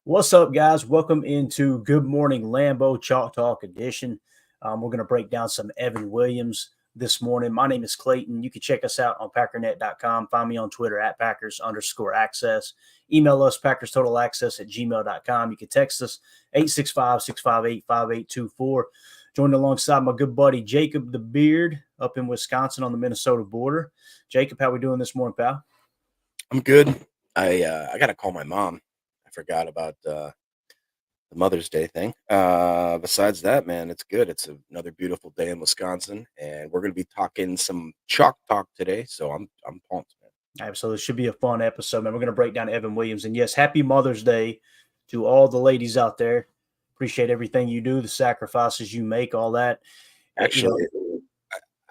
What's up, guys? Welcome into Good Morning Lambeau Chalk Talk edition. We're going to break down some Evan Williams this morning. My name is Clayton. You can check us out on packernet.com. Find me on Twitter at Packers_access. Email us PackersTotalAccess@gmail.com. You can text us 865-658-5824. Joined alongside my good buddy Jacob the Beard up in Wisconsin on the Minnesota border. Jacob, how we doing this morning, pal? I'm good. I got to call my mom. I forgot about the Mother's Day thing. Besides that, man, it's good. It's another beautiful day in Wisconsin, and we're going to be talking some chalk talk today. So I'm pumped, man. Absolutely. It should be a fun episode, man. We're going to break down Evan Williams. And yes, happy Mother's Day to all the ladies out there. Appreciate everything you do, the sacrifices you make, all that. Actually,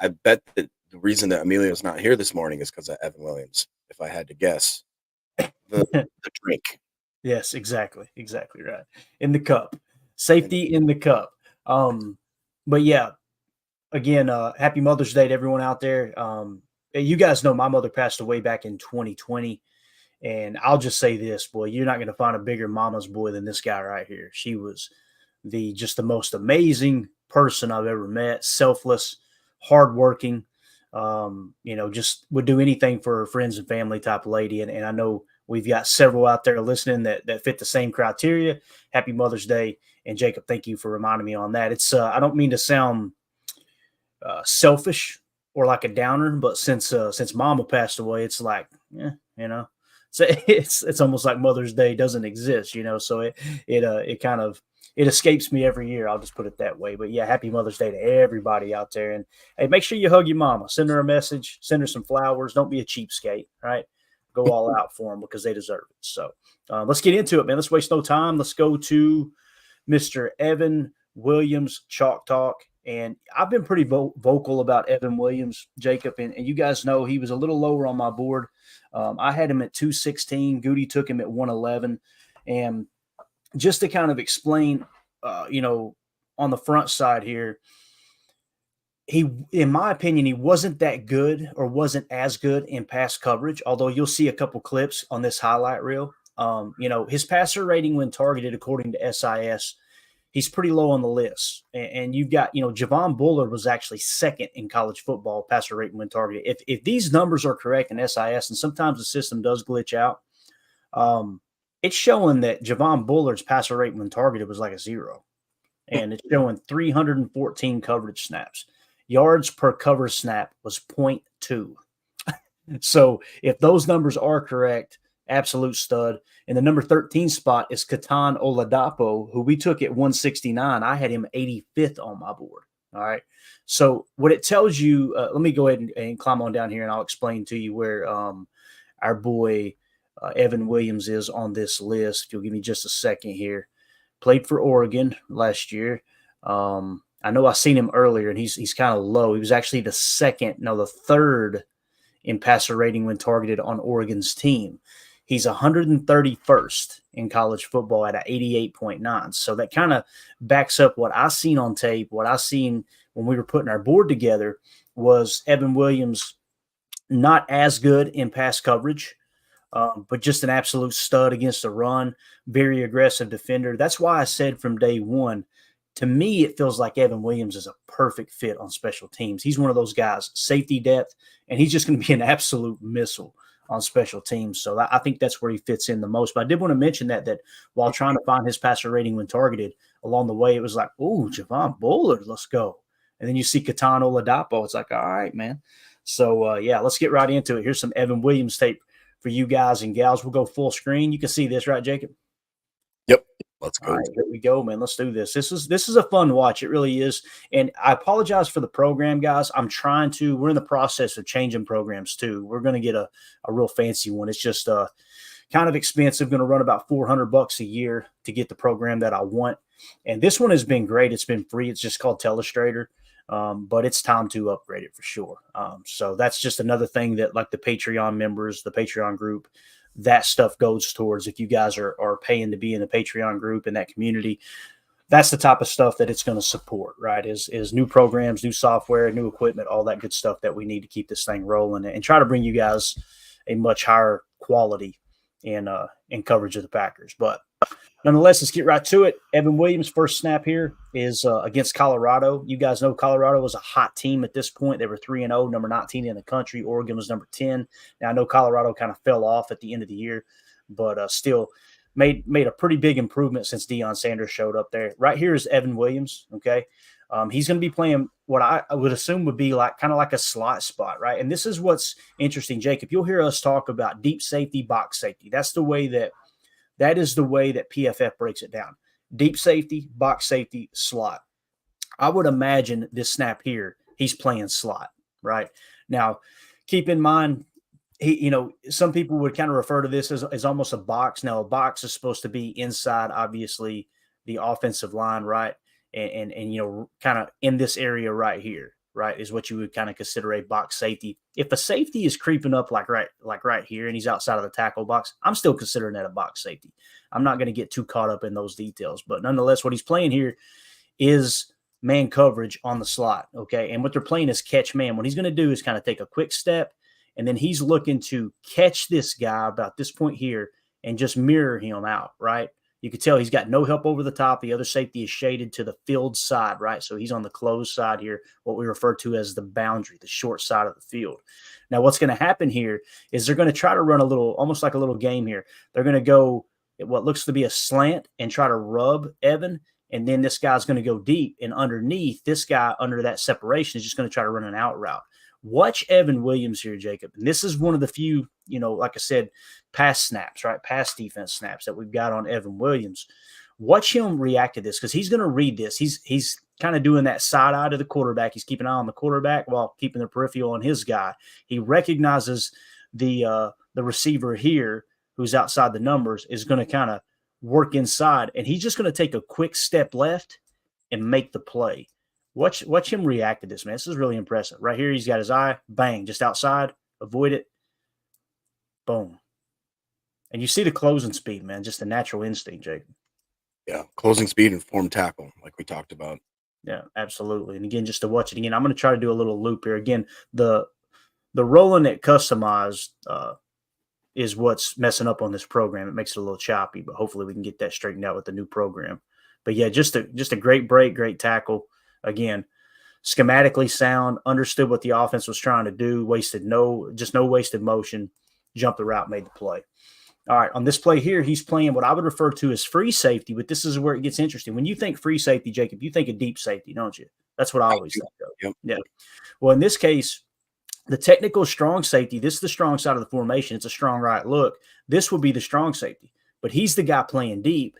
I bet that the reason that Emilio's not here this morning is because of Evan Williams, if I had to guess. The drink. Yes, exactly. Exactly right. In the cup. Safety in the cup. But yeah, again, happy Mother's Day to everyone out there. You guys know my mother passed away back in 2020. And I'll just say this, boy, you're not going to find a bigger mama's boy than this guy right here. She was just the most amazing person I've ever met. Selfless, hardworking, just would do anything for her friends and family type lady. And I know we've got several out there listening that fit the same criteria. Happy Mother's Day. And Jacob, thank you for reminding me on that. It's I don't mean to sound selfish or like a downer, but since Mama passed away, it's like, so it's almost like Mother's Day doesn't exist, So it kind of escapes me every year. I'll just put it that way. But yeah, happy Mother's Day to everybody out there. And hey, make sure you hug your mama. Send her a message. Send her some flowers. Don't be a cheapskate, right? Go all out for them because they deserve it. So let's get into it, man. Let's waste no time. Let's go to Mr. Evan Williams Chalk Talk. And I've been pretty vocal about Evan Williams, Jacob, and you guys know he was a little lower on my board. I had him at 216. Goody took him at 111. And just to kind of explain, on the front side here, in my opinion, he wasn't that good or wasn't as good in pass coverage, although you'll see a couple clips on this highlight reel. His passer rating when targeted, according to SIS, he's pretty low on the list. And you've got, Javon Bullard was actually second in college football passer rating when targeted. If these numbers are correct in SIS, and sometimes the system does glitch out, it's showing that Javon Bullard's passer rating when targeted was like a 0. And it's showing 314 coverage snaps. Yards per cover snap was 0.2. So if those numbers are correct, absolute stud. And the number 13 spot is Ketan Oladapo, who we took at 169. I had him 85th on my board. All right. So what it tells you, let me go ahead and climb on down here, and I'll explain to you where our boy Evan Williams is on this list. If you'll give me just a second here. Played for Oregon last year. I know I seen him earlier, and he's kind of low. He was actually the third in passer rating when targeted on Oregon's team. He's 131st in college football at an 88.9. So that kind of backs up what I seen on tape. What I seen when we were putting our board together was Evan Williams not as good in pass coverage, but just an absolute stud against the run, very aggressive defender. That's why I said from day one, to me, it feels like Evan Williams is a perfect fit on special teams. He's one of those guys, safety depth, and he's just going to be an absolute missile on special teams. So I think that's where he fits in the most. But I did want to mention that while trying to find his passer rating when targeted, along the way, it was like, oh, Javon Bullard, let's go. And then you see Ketan Oladapo. It's like, all right, man. So, let's get right into it. Here's some Evan Williams tape for you guys and gals. We'll go full screen. You can see this, right, Jacob? Yep. Let's go. All right, here we go, man. Let's do this. This is a fun watch. It really is. And I apologize for the program, guys. We're in the process of changing programs too. We're going to get a real fancy one. It's just kind of expensive, going to run about $400 a year to get the program that I want. And this one has been great. It's been free. It's just called Telestrator. But it's time to upgrade it for sure. So that's just another thing that, like the Patreon members, the Patreon group, that stuff goes towards. If you guys are paying to be in the Patreon group in that community, that's the type of stuff that it's going to support, right? Is new programs, new software, new equipment, all that good stuff that we need to keep this thing rolling and try to bring you guys a much higher quality in coverage of the Packers. But nonetheless, let's get right to it. Evan Williams' first snap here is against Colorado. You guys know Colorado was a hot team at this point. They were 3-0, number 19 in the country. Oregon was number 10. Now I know Colorado kind of fell off at the end of the year, but still made a pretty big improvement since Deion Sanders showed up there. Right here is Evan Williams. Okay. He's going to be playing what I would assume would be like kind of like a slot spot, right? And this is what's interesting, Jacob. You'll hear us talk about deep safety, box safety. That is the way that PFF breaks it down. Deep safety, box safety, slot. I would imagine this snap here, he's playing slot, right? Now, keep in mind, some people would kind of refer to this as almost a box. Now, a box is supposed to be inside, obviously, the offensive line, right? And kind of in this area right here, right, is what you would kind of consider a box safety. If a safety is creeping up like right here and he's outside of the tackle box, I'm still considering that a box safety. I'm not going to get too caught up in those details. But nonetheless, what he's playing here is man coverage on the slot, okay? And what they're playing is catch man. What he's going to do is kind of take a quick step, and then he's looking to catch this guy about this point here and just mirror him out, right? You can tell he's got no help over the top. The other safety is shaded to the field side, right? So he's on the closed side here, what we refer to as the boundary, the short side of the field. Now, what's going to happen here is they're going to try to run almost like a little game here. They're going to go what looks to be a slant and try to rub Evan, and then this guy's going to go deep, and underneath, this guy under that separation is just going to try to run an out route. Watch Evan Williams here, Jacob. And this is one of the few, like I said, pass snaps, right? Pass defense snaps that we've got on Evan Williams. Watch him react to this because he's going to read this. He's kind of doing that side eye to the quarterback. He's keeping an eye on the quarterback while keeping the peripheral on his guy. He recognizes the receiver here who's outside the numbers is going to kind of work inside, and he's just going to take a quick step left and make the play. Watch him react to this, man. This is really impressive. Right here, he's got his eye, bang, just outside, avoid it, boom. And you see the closing speed, man, just a natural instinct, Jacob. Yeah, closing speed and form tackle, like we talked about. Yeah, absolutely. And again, just to watch it again, I'm going to try to do a little loop here. Again, the rolling it customized is what's messing up on this program. It makes it a little choppy, but hopefully we can get that straightened out with the new program. But yeah, just a great break, great tackle. Again, schematically sound, understood what the offense was trying to do, no wasted motion, jumped the route, made the play. All right, on this play here, he's playing what I would refer to as free safety, but this is where it gets interesting. When you think free safety, Jacob, you think of deep safety, don't you? That's what I always think of. Yep. Yeah. Well, in this case, the technical strong safety, this is the strong side of the formation. It's a strong right look. This will be the strong safety, but he's the guy playing deep.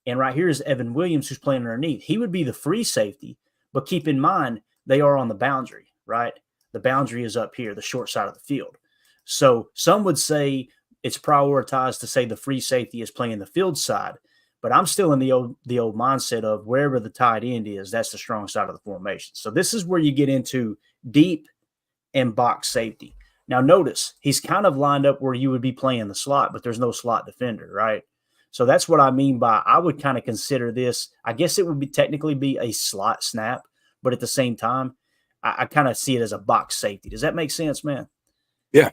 And right here is Evan Williams, who's playing underneath. He would be the free safety, but keep in mind, they are on the boundary, right? The boundary is up here, the short side of the field. So some would say it's prioritized to say the free safety is playing the field side, but I'm still in the old mindset of wherever the tight end is, that's the strong side of the formation. So this is where you get into deep and box safety. Now notice, he's kind of lined up where you would be playing the slot, but there's no slot defender, right? So that's what I mean by I would kind of consider this. I guess it would be technically be a slot snap, but at the same time, I kind of see it as a box safety. Does that make sense, man? Yeah.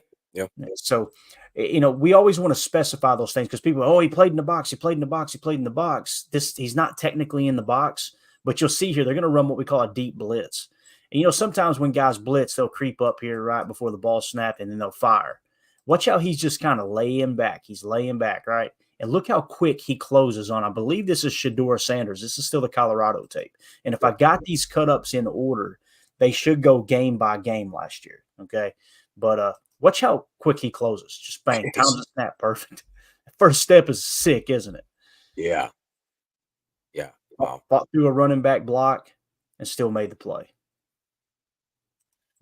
So, we always want to specify those things because people, he played in the box, he played in the box, he played in the box. He's not technically in the box, but you'll see here they're going to run what we call a deep blitz. And sometimes when guys blitz, they'll creep up here right before the ball snap and then they'll fire. Watch how he's just kind of laying back. He's laying back, right? And look how quick he closes on. I believe this is Shedeur Sanders. This is still the Colorado tape. And if I got these cut-ups in order, they should go game by game last year, okay? But watch how quick he closes. Just bang, time to snap, perfect. First step is sick, isn't it? Yeah. Wow. Fought through a running back block and still made the play.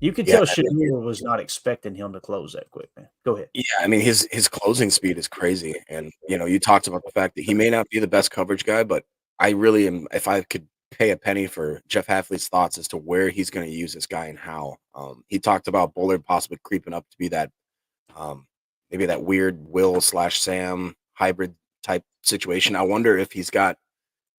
You could tell Shedeur was not expecting him to close that quick, man. Go ahead. Yeah, I mean, his closing speed is crazy. And, you talked about the fact that he may not be the best coverage guy, but I really am, if I could pay a penny for Jeff Hafley's thoughts as to where he's going to use this guy and how. He talked about Bullard possibly creeping up to be that maybe that weird Will/Sam hybrid type situation. I wonder if he's got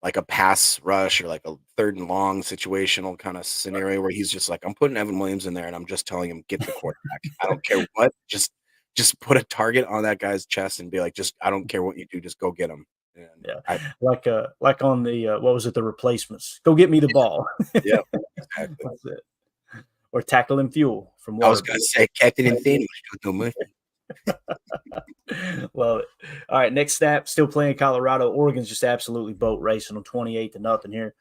like a pass rush or like a third and long situational kind of scenario where he's just like, I'm putting Evan Williams in there and I'm just telling him, get the quarterback. I don't care what, just just put a target on that guy's chest and be like, just I don't care what you do, just go get him. And Yeah, like on the what was it, the Replacements? Go get me the ball. yeah, exactly. That's it. Or Tackle and Fuel from I was Waterboy. gonna say Captain Insane was no mercy. Love it. All right, next snap, still playing Colorado. Oregon's just absolutely boat racing them 28-0 here.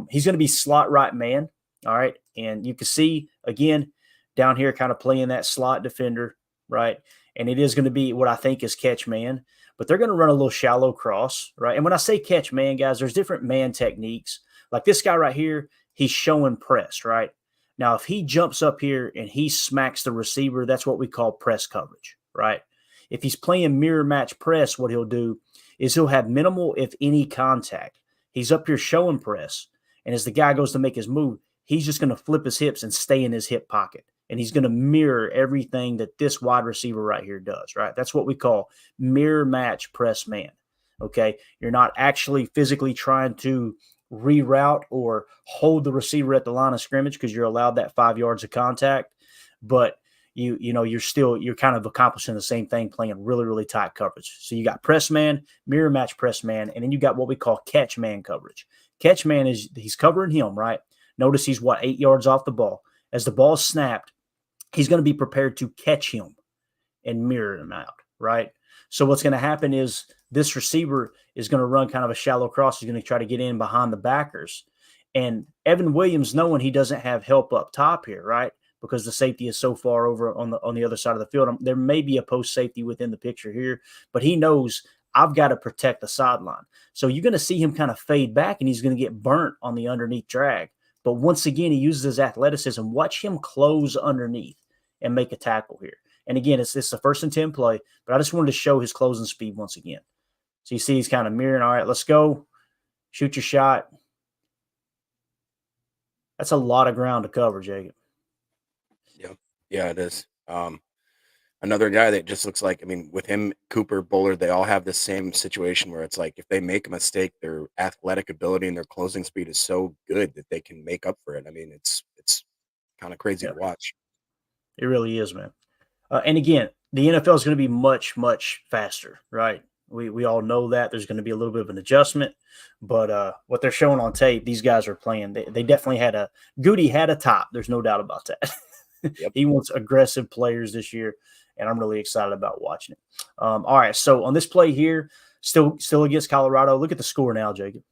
He's going to be slot right man. All right. And you can see, again, down here kind of playing that slot defender, right? And it is going to be what I think is catch man, but they're going to run a little shallow cross, right? And when I say catch man, guys, there's different man techniques. Like this guy right here, he's showing press, right? Now, if he jumps up here and he smacks the receiver, that's what we call press coverage, right? If he's playing mirror match press, what he'll do is he'll have minimal, if any, contact. He's up here showing press, and as the guy goes to make his move, he's just going to flip his hips and stay in his hip pocket, and he's going to mirror everything that this wide receiver right here does, right? That's what we call mirror match press man, okay? You're not actually physically trying to reroute or hold the receiver at the line of scrimmage because you're allowed that 5 yards of contact, but you're kind of accomplishing the same thing playing really, really tight coverage. So you got press man, mirror match press man, and then you got what we call catch man coverage. Catch man is he's covering him, right? Notice he's 8 yards off the ball. As the ball's snapped, he's going to be prepared to catch him and mirror him out, right? So what's going to happen is this receiver is going to run kind of a shallow cross. He's going to try to get in behind the backers. And Evan Williams, knowing he doesn't have help up top here, right? Because the safety is so far over on the other side of the field. There may be a post safety within the picture here, but he knows I've got to protect the sideline. So you're going to see him kind of fade back, and he's going to get burnt on the underneath drag. But once again, he uses his athleticism. Watch him close underneath and make a tackle here. And again, it's the 1st and 10 play, but I just wanted to show his closing speed once again. So you see he's kind of mirroring. All right, let's go. Shoot your shot. That's a lot of ground to cover, Jacob. Yeah, it is. Another guy that just looks like, with him, Cooper, Bullard, they all have the same situation where it's like if they make a mistake, their athletic ability and their closing speed is so good that they can make up for it. It's kind of crazy to watch. It really is, man. And again, the NFL is going to be much, much faster, right? We all know that. There's going to be a little bit of an adjustment, but what they're showing on tape, these guys are playing. They definitely Goody had a top. There's no doubt about that. Yep. He wants aggressive players this year, and I'm really excited about watching it. All right, so on this play here, still against Colorado, look at the score now, Jacob.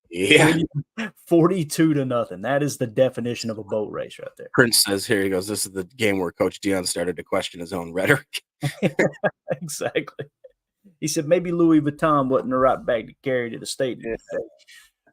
Yeah. 42-0. That is the definition of a boat race right there. Prince says here, he goes, this is the game where Coach Dion started to question his own rhetoric. Exactly. He said maybe Louis Vuitton wasn't the right bag to carry to the stadium. Yeah.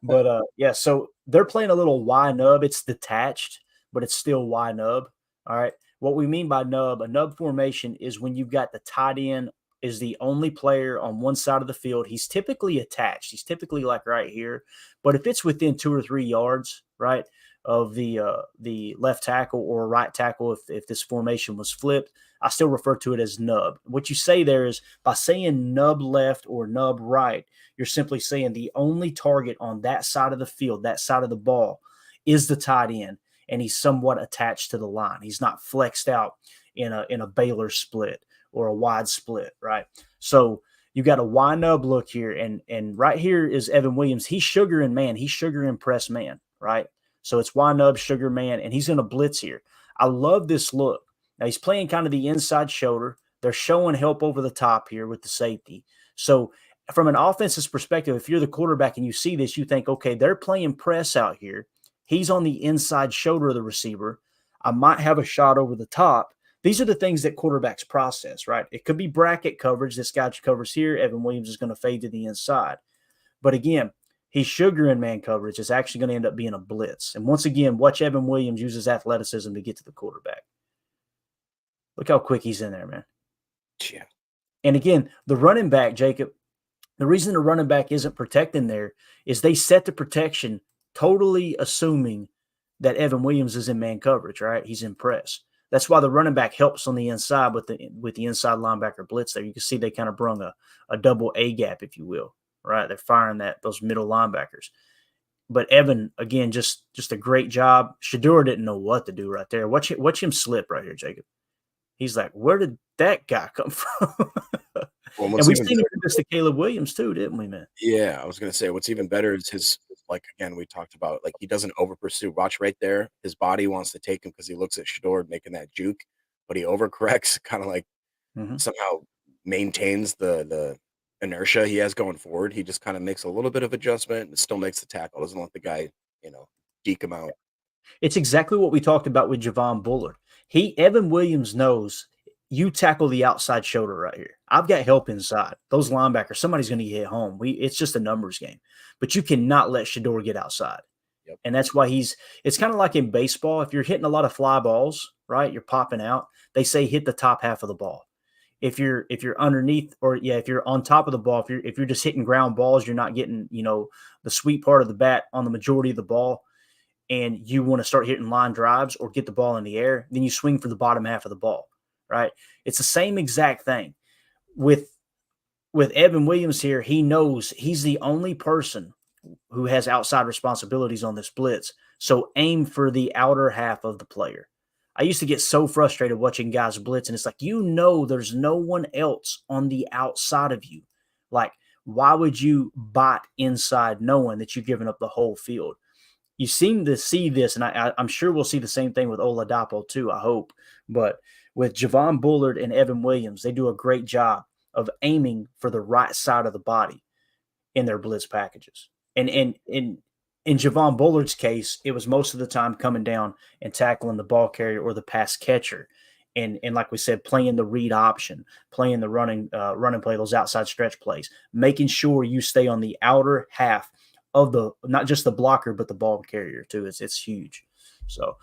But, so they're playing a little Y nub. It's detached, but it's still Y nub. All right. What we mean by nub, a nub formation is when you've got the tight end is the only player on one side of the field. He's typically attached. He's typically like right here. But if it's within 2 or 3 yards, right, of the left tackle or right tackle, if this formation was flipped, I still refer to it as nub. What you say there is by saying nub left or nub right, you're simply saying the only target on that side of the field, that side of the ball, is the tight end, and he's somewhat attached to the line. He's not flexed out in a Baylor split or a wide split, right? So you got a Y nub look here, and right here is Evan Williams. He's sugar and man. He's sugar and press man, right? So it's Y nub, sugar man, and he's going to blitz here. I love this look. Now he's playing kind of the inside shoulder. They're showing help over the top here with the safety. So from an offensive perspective, if you're the quarterback and you see this, you think, okay, they're playing press out here. He's on the inside shoulder of the receiver. I might have a shot over the top. These are the things that quarterbacks process, right? It could be bracket coverage. This guy covers here. Evan Williams is going to fade to the inside. But again, he's sugar in man coverage. It's actually going to end up being a blitz. And once again, watch Evan Williams use his athleticism to get to the quarterback. Look how quick he's in there, man. Yeah. And again, the running back, Jacob, the reason the running back isn't protecting there is they set the protection totally assuming that Evan Williams is in man coverage, right? He's in press. That's why the running back helps on the inside with the inside linebacker blitz there. You can see they kind of brung a double A gap, if you will, right? They're firing those middle linebackers. But Evan, again, just a great job. Shedeur didn't know what to do right there. Watch him slip right here, Jacob. He's like, where did that guy come from? Well, And what's we've even seen him better, do this to Caleb Williams too, didn't we, man? yeah, I was gonna say what's even better is his, like, again, we talked about, like, he doesn't over pursue. Watch right there. His body wants to take him because he looks at Shador making that juke, but he overcorrects, kind of like Mhm. somehow maintains the inertia he has going forward. He just kind of makes a little bit of adjustment and still makes the tackle. Doesn't let the guy, you know, deke him out. It's exactly what we talked about with Javon Bullard. Evan Williams knows you tackle the outside shoulder right here. I've got help inside. Those linebackers, somebody's going to get hit home. It's just a numbers game, but you cannot let Shador get outside. Yep. And that's why it's kind of like in baseball. If you're hitting a lot of fly balls, right, you're popping out. They say hit the top half of the ball. If you're underneath, or yeah, if you're on top of the ball, if you're just hitting ground balls, you're not getting, the sweet part of the bat on the majority of the ball, and you want to start hitting line drives or get the ball in the air, then you swing for the bottom half of the ball, right? It's the same exact thing with Evan Williams here. He knows he's the only person who has outside responsibilities on this blitz. So aim for the outer half of the player. I used to get so frustrated watching guys blitz, and it's like, there's no one else on the outside of you. Like, why would you bot inside knowing that you've given up the whole field? You seem to see this, and I'm sure we'll see the same thing with Oladapo too, I hope. But with Javon Bullard and Evan Williams, they do a great job of aiming for the right side of the body in their blitz packages. And in Javon Bullard's case, it was most of the time coming down and tackling the ball carrier or the pass catcher. And like we said, playing the read option, playing the running play, those outside stretch plays, making sure you stay on the outer half of the, not just the blocker, but the ball carrier too. It's huge. So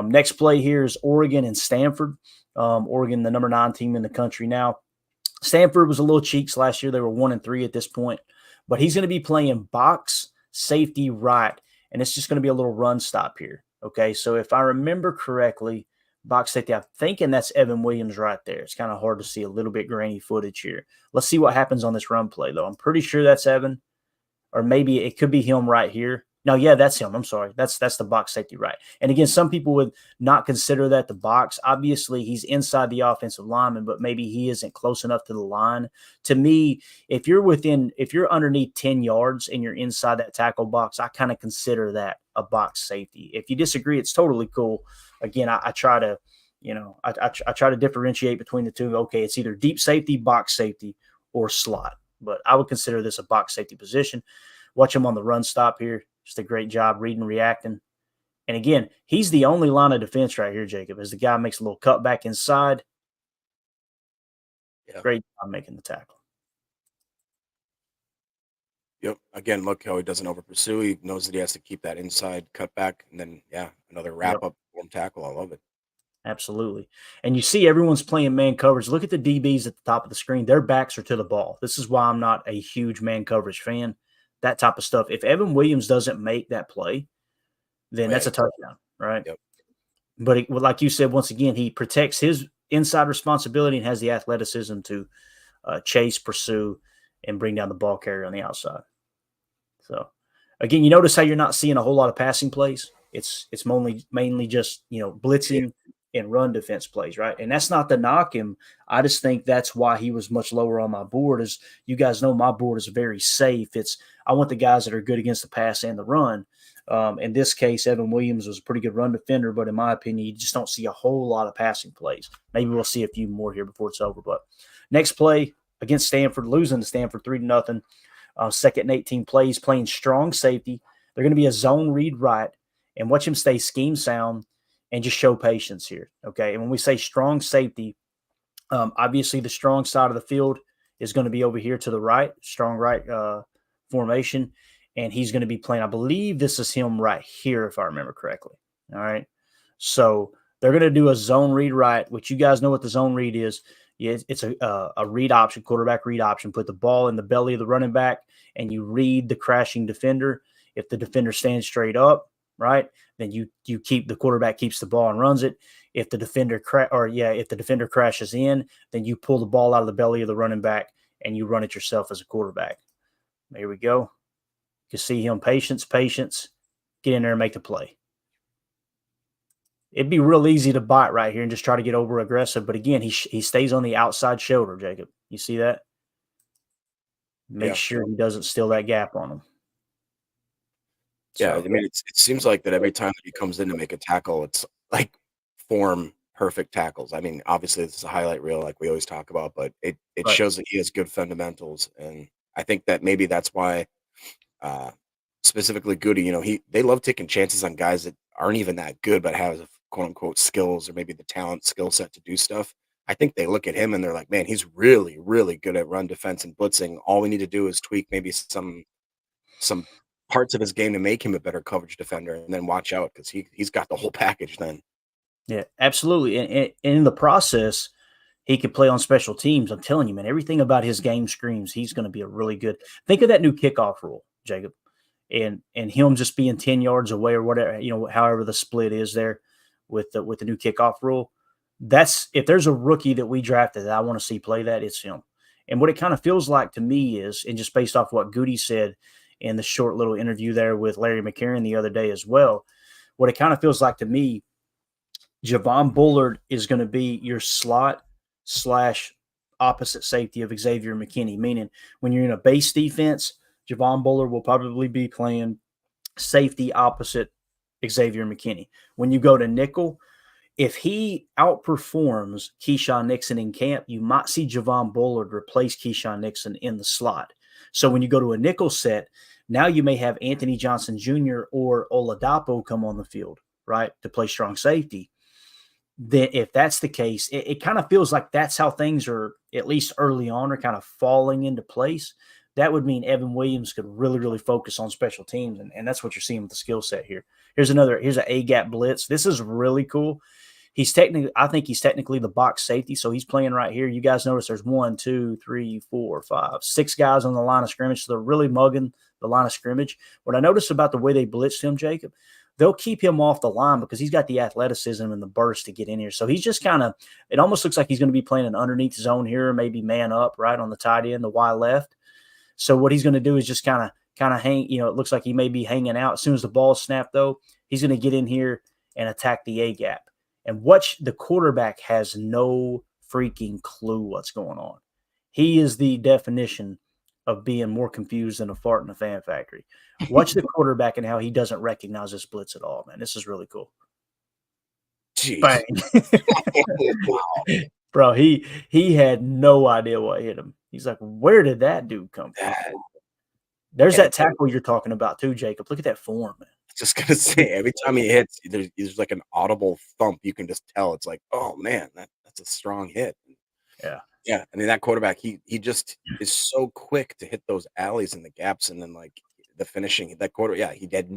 next play here is Oregon and Stanford. Oregon, the number 9 team in the country now. Stanford was a little cheeks last year. They were 1-3 at this point, but he's going to be playing box safety right, and it's just going to be a little run stop here. Okay, so if I remember correctly, box safety, I'm thinking that's Evan Williams right there. It's kind of hard to see, a little bit grainy footage here. Let's see what happens on this run play, though. I'm pretty sure that's Evan, or maybe it could be him right here. No, yeah, that's him. I'm sorry. That's the box safety right. And again, some people would not consider that the box. Obviously, he's inside the offensive lineman, but maybe he isn't close enough to the line. To me, if you're underneath 10 yards and you're inside that tackle box, I kind of consider that a box safety. If you disagree, it's totally cool. Again, I try to, I try to differentiate between the two. Okay, it's either deep safety, box safety, or slot. But I would consider this a box safety position. Watch him on the run stop here. Just a great job reading, reacting. And again, he's the only line of defense right here, Jacob, as the guy makes a little cut back inside. Yeah. Great job making the tackle. Yep. Again, look how he doesn't over pursue. He knows that he has to keep that inside cutback, and then another Yep, wrap up form tackle. I love it. absolutely. And you see everyone's playing man coverage. Look at the DBs at the top of the screen. Their backs are to the ball. This is why I'm not a huge man coverage fan. That type of stuff. If Evan Williams doesn't make that play, then Oh yeah. that's a touchdown, right? Yep. But like you said, once again, he protects his inside responsibility and has the athleticism to chase, pursue, and bring down the ball carrier on the outside. So, again, you notice how you're not seeing a whole lot of passing plays. It's mainly just Yeah. blitzing and run defense plays, right? And that's not to knock him. I just think that's why he was much lower on my board. As you guys know, my board is very safe. I want the guys that are good against the pass and the run. In this case, Evan Williams was a pretty good run defender, but in my opinion, you just don't see a whole lot of passing plays. Maybe we'll see a few more here before it's over. But next play against Stanford, losing to Stanford 3-0. Second and 18 plays, playing strong safety. They're going to be a zone read right, and watch him stay scheme sound and just show patience here. Okay, and when we say strong safety, obviously the strong side of the field is going to be over here to the right, strong right formation, and he's going to be playing. I believe this is him right here, if I remember correctly. All right, so they're going to do a zone read right, which you guys know what the zone read is. Yeah, it's a read option, quarterback read option. Put the ball in the belly of the running back, and you read the crashing defender. If the defender stands straight up, right, then you keep the quarterback keeps the ball and runs it. If the defender if the defender crashes in, then you pull the ball out of the belly of the running back and you run it yourself as a quarterback. There we go. You can see him patience, get in there and make the play. It'd be real easy to bite right here and just try to get over aggressive. But again, he stays on the outside shoulder, Jacob. You see that? Make Yeah. sure he doesn't steal that gap on him. Yeah, I So, mean, it seems like that every time that he comes in to make a tackle, it's like form perfect tackles. I mean, obviously this is a highlight reel like we always talk about, but it right. shows that he has good fundamentals, and I think that maybe that's why uh specifically Goody, they love taking chances on guys that aren't even that good but have quote unquote skills or maybe the talent skill set to do stuff. I think they look at him and they're like, man, he's really, really good at run defense and blitzing. All we need to do is tweak maybe some parts of his game to make him a better coverage defender, and then watch out because he's got the whole package then. Yeah, absolutely. And in the process, he could play on special teams. I'm telling you, man, everything about his game screams he's going to be a really good. Think of that new kickoff rule, Jacob, and him just being 10 yards away or whatever, however the split is there with the new kickoff rule. That's if there's a rookie that we drafted that I want to see play that, it's him. And what it kind of feels like to me is, and just based off what Goody said in the short little interview there with Larry McCarron the other day as well, what it kind of feels like to me, Javon Bullard is going to be your slot slash opposite safety of Xavier McKinney, meaning when you're in a base defense, Javon Bullard will probably be playing safety opposite Xavier McKinney. When you go to nickel, if he outperforms Keyshawn Nixon in camp, you might see Javon Bullard replace Keyshawn Nixon in the slot. So when you go to a nickel set, now you may have Anthony Johnson Jr. or Oladapo come on the field, right, to play strong safety. Then if that's the case, it kind of feels like that's how things are, at least early on, are kind of falling into place. That would mean Evan Williams could really, really focus on special teams. And that's what you're seeing with the skill set here. Here's an A-gap blitz. This is really cool. I think he's technically the box safety. So he's playing right here. You guys notice there's 1, 2, 3, 4, 5, 6 guys on the line of scrimmage. So they're really mugging the line of scrimmage. What I noticed about the way they blitzed him, Jacob, they'll keep him off the line because he's got the athleticism and the burst to get in here. So he's just it almost looks like he's going to be playing an underneath zone here, maybe man up right on the tight end, the Y left. So what he's going to do is just kind of hang, it looks like he may be hanging out. As soon as the ball's snapped, though, he's going to get in here and attack the A gap. And watch, the quarterback has no freaking clue what's going on. He is the definition of being more confused than a fart in a fan factory. Watch the quarterback and how he doesn't recognize this blitz at all, man. This is really cool. Jeez. Bang. Bro, he had no idea what hit him. He's like, where did that dude come from? There's that tackle you're talking about too, Jacob. Look at that form, man. Just gonna say, every time he hits, there's like an audible thump. You can just tell. It's like, oh man, that's a strong hit. Yeah. Yeah. I mean, that quarterback, he just is so quick to hit those alleys and the gaps, and then like the finishing. That quarter, yeah, he had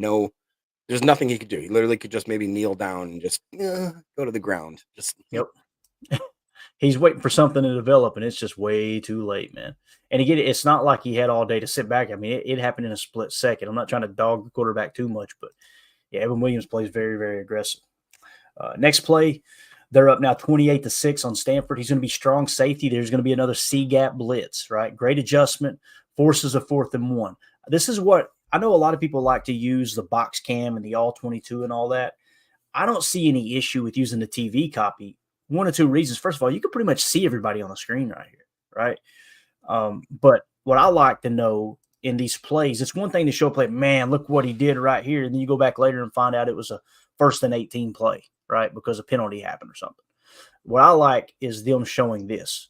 there's nothing he could do. He literally could just maybe kneel down and just go to the ground. Just Yep. He's waiting for something to develop, and it's just way too late, man. And again, it's not like he had all day to sit back. I mean, it happened in a split second. I'm not trying to dog the quarterback too much, but yeah, Evan Williams plays very, very aggressive. Next play, they're up now 28-6 on Stanford. He's going to be strong safety. There's going to be another C-gap blitz, right? Great adjustment, forces a 4th and 1. This is what I know a lot of people like to use the box cam and the all 22 and all that. I don't see any issue with using the TV copy. One or two reasons. First of all, you can pretty much see everybody on the screen right here, right? But what I like to know in these plays, it's one thing to show a play, man, look what he did right here. And then you go back later and find out it was a 1st and 18 play, right? Because a penalty happened or something. What I like is them showing this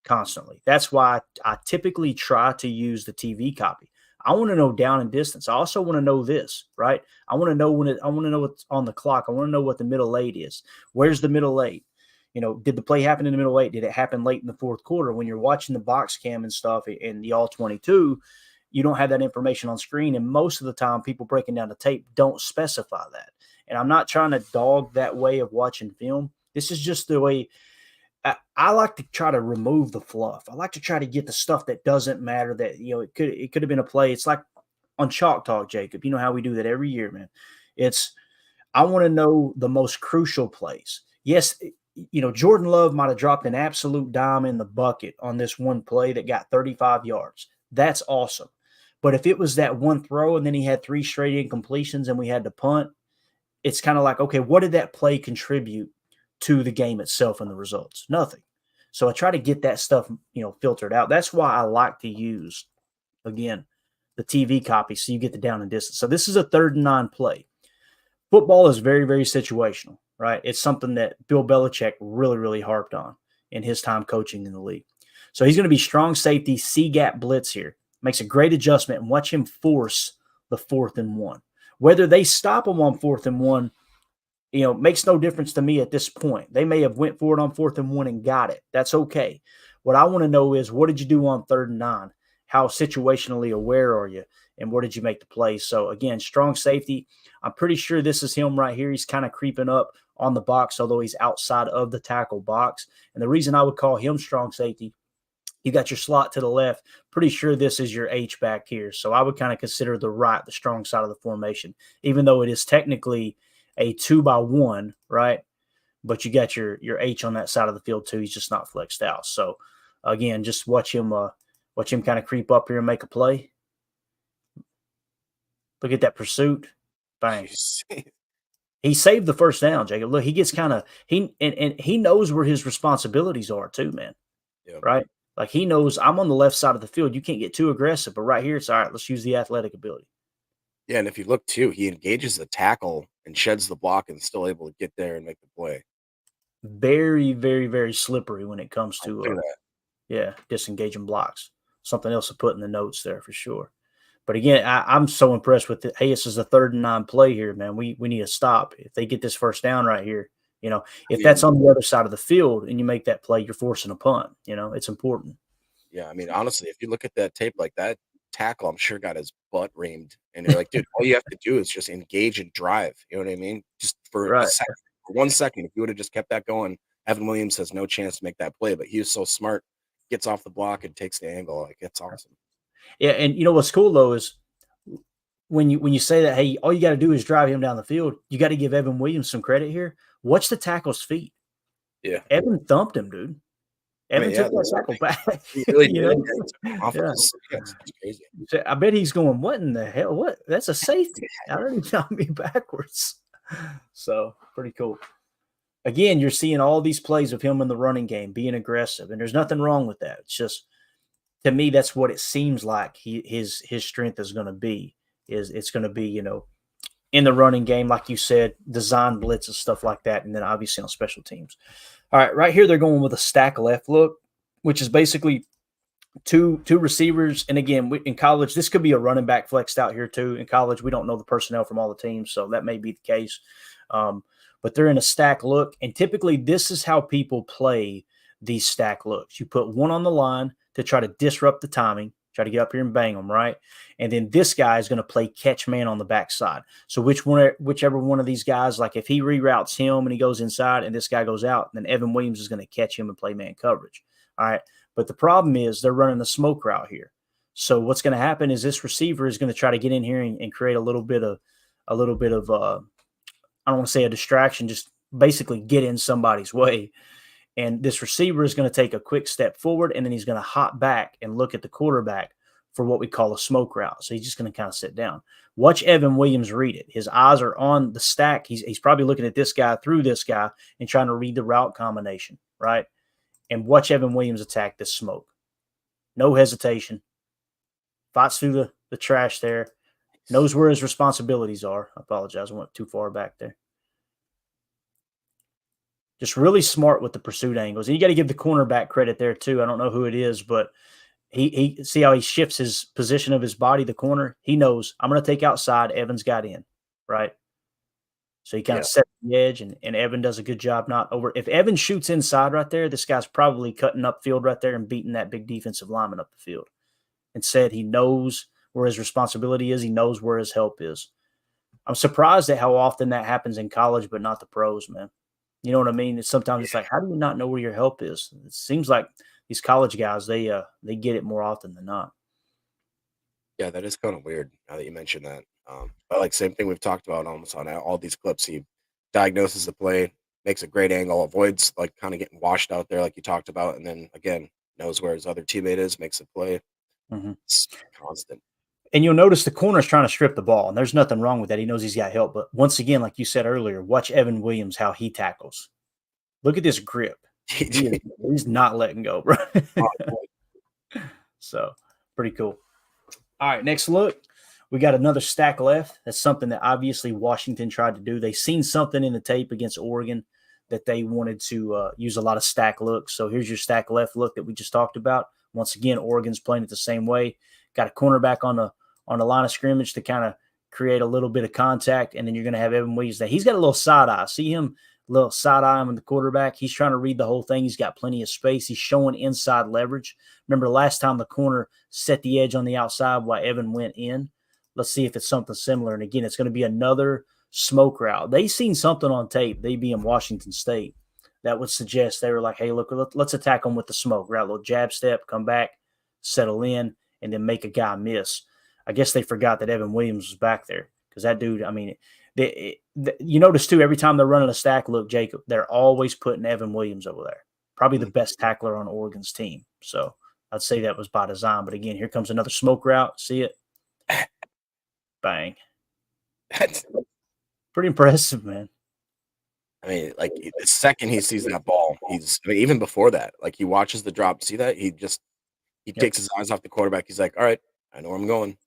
constantly. That's why I typically try to use the TV copy. I want to know down and distance. I also want to know this, right? I want to know I want to know what's on the clock. I want to know what the middle 8 is. Where's the middle 8? Did the play happen in the middle 8? Did it happen late in the 4th quarter? When you're watching the box cam and stuff in the all 22, you don't have that information on screen. And most of the time, people breaking down the tape don't specify that. And I'm not trying to dog that way of watching film. This is just the way I like to try to remove the fluff. I like to try to get the stuff that doesn't matter, that, it could have been a play. It's like on Chalk Talk, Jacob. You know how we do that every year, man. I want to know the most crucial plays. Yes, Jordan Love might have dropped an absolute dime in the bucket on this one play that got 35 yards. That's awesome. But if it was that one throw and then he had 3 straight incompletions and we had to punt, it's kind of like, okay, what did that play contribute to the game itself and the results? Nothing. So I try to get that stuff, filtered out. That's why I like to use, again, the TV copy so you get the down and distance. So this is a 3rd and 9 play. Football is very, very situational, right? It's something that Bill Belichick really, really harped on in his time coaching in the league. So he's going to be strong safety, C gap blitz here. Makes a great adjustment, and watch him force the 4th and 1. Whether they stop him on 4th and 1, makes no difference to me at this point. They may have went for it on 4th and 1 and got it. That's okay. What I want to know is, what did you do on 3rd and 9? How situationally aware are you? And where did you make the play? So again, strong safety. I'm pretty sure this is him right here. He's kind of creeping up on the box, although he's outside of the tackle box. And the reason I would call him strong safety, you got your slot to the left. Pretty sure this is your H back here. So I would kind of consider the right, the strong side of the formation, even though it is technically a 2-by-1, right? But you got your H on that side of the field too. He's just not flexed out. So again, just watch him kind of creep up here and make a play. Look at that pursuit. Bang. He saved the first down, Jacob. Look, he gets kind of and he knows where his responsibilities are too, man. Yeah. Right? Like, he knows I'm on the left side of the field. You can't get too aggressive, but right here it's all right. Let's use the athletic ability. Yeah, and if you look too, he engages the tackle and sheds the block and still able to get there and make the play. Very, very, very slippery when it comes Look at to that. disengaging blocks. Something else to put in the notes there for sure. But again, I'm so impressed with it. Hey, this is a 3rd and 9 play here, man. We need to stop. If they get this first down right here, if that's on the other side of the field and you make that play, you're forcing a punt. It's important. Yeah, I mean, honestly, if you look at that tape, like, that tackle, I'm sure got his butt reamed, and you're like, dude, all you have to do is just engage and drive. You know what I mean? Just for a Right. second, for 1 second. If you would have just kept that going, Evan Williams has no chance to make that play. But he was so smart, gets off the block and takes the angle. Like, it's awesome. Yeah, and what's cool though is when you say that, hey, all you got to do is drive him down the field, you got to give Evan Williams some credit here. Watch the tackle's feet. Yeah, Evan thumped him, dude. Evan took that tackle back. He really did. know? Yeah, it's crazy. So I bet he's going, what in the hell? What? That's a safety. I don't even knock me backwards. So pretty cool. Again, you're seeing all these plays of him in the running game being aggressive, and there's nothing wrong with that. It's just, to me, that's what it seems like his strength is going to be. It's going to be, in the running game, like you said, design blitz and stuff like that, and then obviously on special teams. All right, right here they're going with a stack left look, which is basically two receivers. And again, in college, this could be a running back flexed out here too. In college, we don't know the personnel from all the teams, so that may be the case. But they're in a stack look, and typically this is how people play these stack looks. You put one on the line to try to disrupt the timing, try to get up here and bang them, right? And then this guy is going to play catch man on the backside. So whichever one of these guys, like if he reroutes him and he goes inside and this guy goes out, then Evan Williams is going to catch him and play man coverage. All right. But the problem is they're running the smoke route here. So what's going to happen is this receiver is going to try to get in here and create a little bit of I don't want to say a distraction, just basically get in somebody's way. And this receiver is going to take a quick step forward, and then he's going to hop back and look at the quarterback for what we call a smoke route. So he's just going to kind of sit down. Watch Evan Williams read it. His eyes are on the stack. He's probably looking at this guy through this guy and trying to read the route combination, right? And watch Evan Williams attack this smoke. No hesitation. Fights through the trash there. Knows where his responsibilities are. I apologize. I went too far back there. Just really smart with the pursuit angles. And you got to give the cornerback credit there too. I don't know who it is, but he see how he shifts his position of his body, the corner. He knows I'm going to take outside. Evans got in, right? So he kind of sets the edge, and Evan does a good job not over. If Evan shoots inside right there, this guy's probably cutting upfield right there and beating that big defensive lineman up the field. Instead, he knows where his responsibility is. He knows where his help is. I'm surprised at how often that happens in college, but not the pros, man. You know what I mean? Sometimes it's like, how do you not know where your help is? It seems like these college guys, they get it more often than not. Yeah, that is kind of weird now that you mentioned that. But like same thing we've talked about almost on all these clips. He diagnoses the play, makes a great angle, avoids like kind of getting washed out there like you talked about, and then again knows where his other teammate is, makes a play. Mm-hmm. It's constant. And you'll notice the corner's trying to strip the ball, and there's nothing wrong with that. He knows he's got help. But once again, like you said earlier, watch Evan Williams, how he tackles. Look at this grip. He's not letting go, bro. So pretty cool. All right, next look. We got another stack left. That's something that obviously Washington tried to do. They seen something in the tape against Oregon that they wanted to use a lot of stack looks. So here's your stack left look that we just talked about. Once again, Oregon's playing it the same way. Got a cornerback on the line of scrimmage to kind of create a little bit of contact, and then you're going to have Evan Williams there. He's got a little side eye. See him, little side eye on the quarterback. He's trying to read the whole thing. He's got plenty of space. He's showing inside leverage. Remember last time the corner set the edge on the outside while Evan went in. Let's see if it's something similar. And again, it's going to be another smoke route. They seen something on tape, they being Washington State, that would suggest they were like, hey, look, let's attack them with the smoke route. Little jab step, come back, settle in, and then make a guy miss. I guess they forgot that Evan Williams was back there because that dude, I mean, you notice too, every time they're running a stack look, Jacob, they're always putting Evan Williams over there. Probably the best tackler on Oregon's team. So I'd say that was by design. But again, here comes another smoke route. See it? Bang. That's pretty impressive, man. I mean, like the second he sees that ball, even before that, like he watches the drop. See that? He takes his eyes off the quarterback. He's like, all right, I know where I'm going.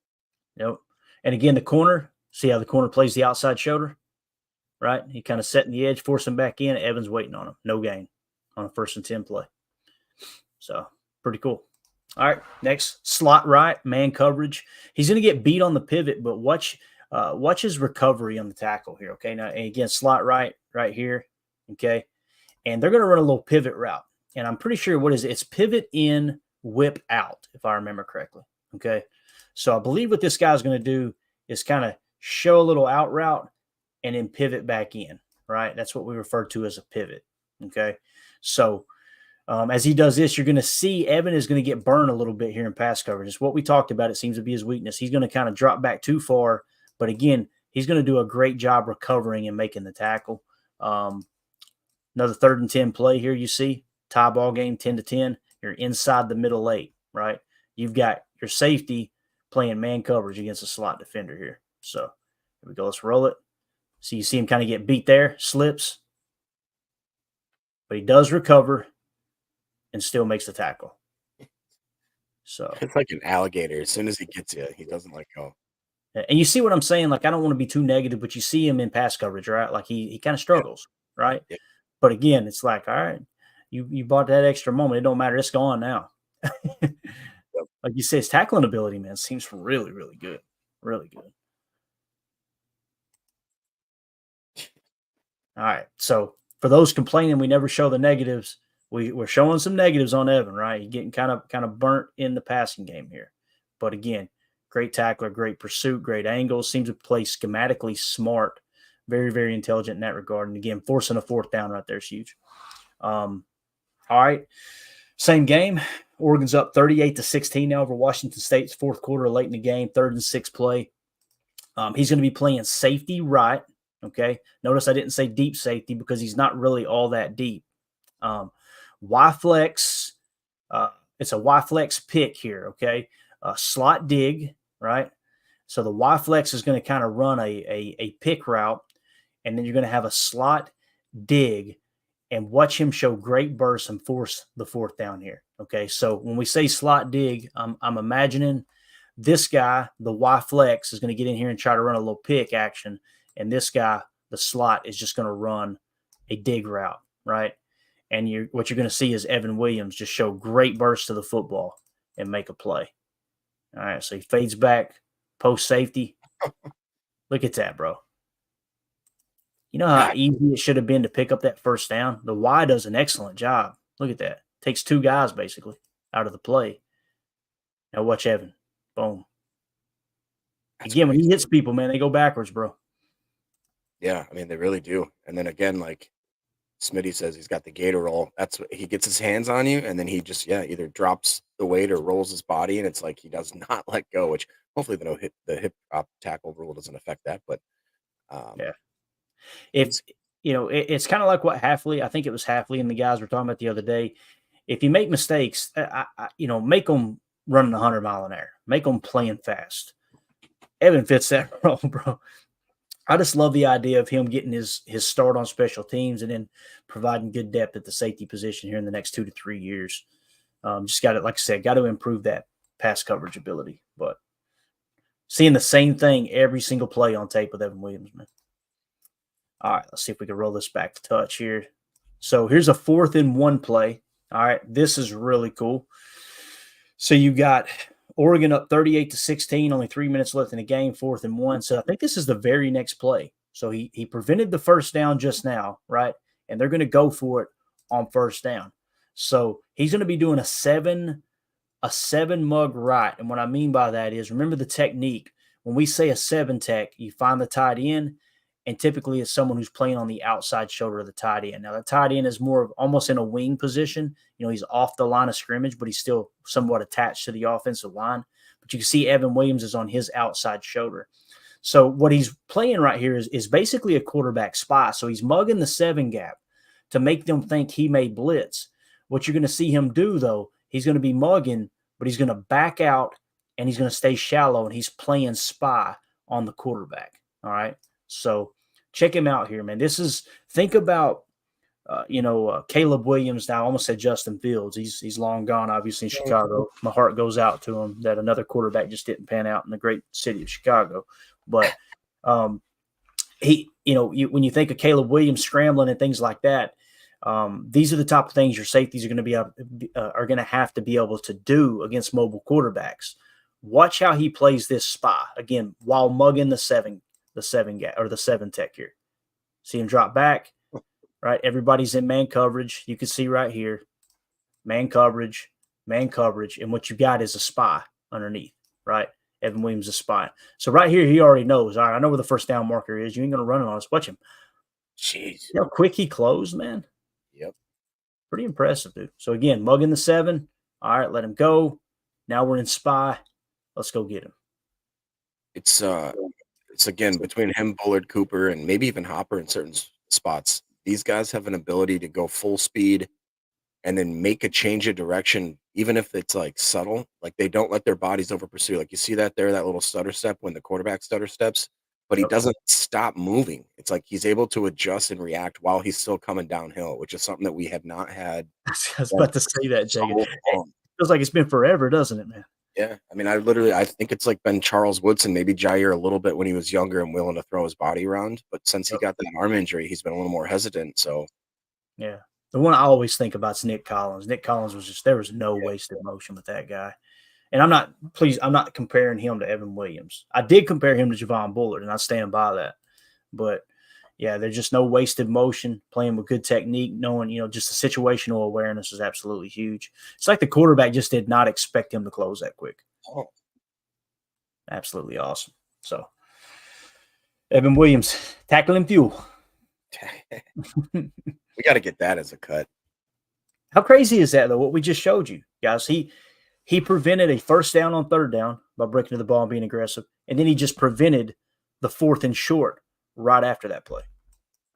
Yep. And again, the corner, see how the corner plays the outside shoulder, right? He kind of setting the edge, forcing back in. Evans waiting on him. No gain on a 1st and 10 play. So pretty cool. All right, next, slot right, man coverage. He's going to get beat on the pivot, but watch his recovery on the tackle here, okay? Now, again, slot right here, okay? And they're going to run a little pivot route. And I'm pretty sure, it's pivot in, whip out, if I remember correctly, okay? So I believe what this guy's going to do is kind of show a little out route and then pivot back in, right? That's what we refer to as a pivot, okay? So as he does this, you're going to see Evan is going to get burned a little bit here in pass coverage. It's what we talked about. It seems to be his weakness. He's going to kind of drop back too far. But again, he's going to do a great job recovering and making the tackle. Another 3rd and 10 play here, you see. Tie ball game, 10-10. You're inside the middle 8, right? You've got your safety playing man coverage against a slot defender here. So here we go. Let's roll it. So you see him kind of get beat there, slips. But he does recover and still makes the tackle. So it's like an alligator. As soon as he gets you, he doesn't let go. And you see what I'm saying? Like, I don't want to be too negative, but you see him in pass coverage, right? Like he kind of struggles, right? Yeah. But again, it's like, all right, you bought that extra moment. It don't matter. It's gone now. Like you say, his tackling ability, man, seems really, really good. Really good. All right. So for those complaining we never show the negatives, we're showing some negatives on Evan, right? He's getting kind of burnt in the passing game here. But again, great tackler, great pursuit, great angles, seems to play schematically smart, very, very intelligent in that regard. And again, forcing a 4th down right there is huge. All right. Same game. Oregon's up 38-16 now over Washington State's 4th quarter, late in the game, 3rd and 6 play. He's going to be playing safety right. Okay. Notice I didn't say deep safety because he's not really all that deep. Y-flex, it's a Y-flex pick here, okay? Slot dig, right? So the Y-flex is going to kind of run a pick route, and then you're going to have a slot dig and watch him show great bursts and force the 4th down here, okay? So when we say slot dig, I'm imagining this guy, the Y-flex, is going to get in here and try to run a little pick action, and this guy, the slot, is just going to run a dig route, right? And what you're going to see is Evan Williams just show great bursts to the football and make a play. All right, so he fades back, post safety. Look at that, bro. You know how easy it should have been to pick up that 1st down? The Y does an excellent job. Look at that. Takes 2 guys, basically, out of the play. Now watch Evan. Boom. Again, when he hits people, man, they go backwards, bro. Yeah, I mean, they really do. And then again, like Smitty says, he's got the gator roll. That's what he gets his hands on you, and then he just either drops the weight or rolls his body, and it's like he does not let go. Which hopefully the hip tackle rule doesn't affect that. But yeah, if it's kind of like what Halfley. I think it was Halfley and the guys were talking about the other day. If you make mistakes, make them running 100 mile an hour. Make them playing fast. Evan fits that role, bro. I just love the idea of him getting his start on special teams and then providing good depth at the safety position here in the next 2 to 3 years. Just got to, like I said, got to improve that pass coverage ability. But seeing the same thing every single play on tape with Evan Williams, man. All right, let's see if we can roll this back to touch here. So here's a 4th and 1 play. All right, this is really cool. So you got Oregon up 38-16, only 3 minutes left in the game, 4th and 1. So I think this is the very next play. So he prevented the first down just now, right? And they're going to go for it on first down. So he's going to be doing a seven mug right. And what I mean by that is, remember the technique. When we say a 7 tech, you find the tight end, and typically it's someone who's playing on the outside shoulder of the tight end. Now, the tight end is more of almost in a wing position. You know, he's off the line of scrimmage, but he's still somewhat attached to the offensive line. But you can see Evan Williams is on his outside shoulder. So what he's playing right here is basically a quarterback spy. So he's mugging the 7 gap to make them think he may blitz. What you're going to see him do, though, he's going to be mugging, but he's going to back out and he's going to stay shallow, and he's playing spy on the quarterback. All right. So check him out here, man. This is, think about, Caleb Williams. Now I almost said Justin Fields. He's long gone, obviously, in Chicago. My heart goes out to him that another quarterback just didn't pan out in the great city of Chicago. But when you think of Caleb Williams scrambling and things like that, these are the type of things your safeties are going to have to be able to do against mobile quarterbacks. Watch how he plays this spy again while mugging the 7 gap or the 7 tech here. See him drop back, right? Everybody's in man coverage. You can see right here, man coverage, and what you got is a spy underneath, right? Evan Williams is spy. So right here, he already knows. All right, I know where the first down marker is. You ain't gonna run it on us. Watch him. Jeez. See how quick he closed, man. Yep. Pretty impressive, dude. So again, mugging the 7. All right, let him go. Now we're in spy. Let's go get him. It's again between him, Bullard, Cooper, and maybe even Hopper in certain spots. These guys have an ability to go full speed and then make a change of direction, even if it's like subtle. Like they don't let their bodies over pursue. Like you see that there, that little stutter step when the quarterback stutter steps, but he doesn't stop moving. It's like he's able to adjust and react while he's still coming downhill, which is something that we have not had. I was about to say that, Jacob. So Feels like it's been forever, doesn't it, man? yeah. I mean, I think it's like been Charles Woodson, maybe Jair a little bit when he was younger and willing to throw his body around. But since he got that arm injury, he's been a little more hesitant. So, yeah. The one I always think about is Nick Collins. Nick Collins there was no wasted motion with that guy. And I'm not comparing him to Evan Williams. I did compare him to Javon Bullard, and I stand by that. But yeah, there's just no wasted motion, playing with good technique, knowing, just the situational awareness is absolutely huge. It's like the quarterback just did not expect him to close that quick. oh, Absolutely awesome. So, Evan Williams, tackle and fuel. we got to get that as a cut. How crazy is that, though, what we just showed you, guys? He prevented a first down on third down by breaking to the ball and being aggressive, and then he just prevented the 4th and short right after that play,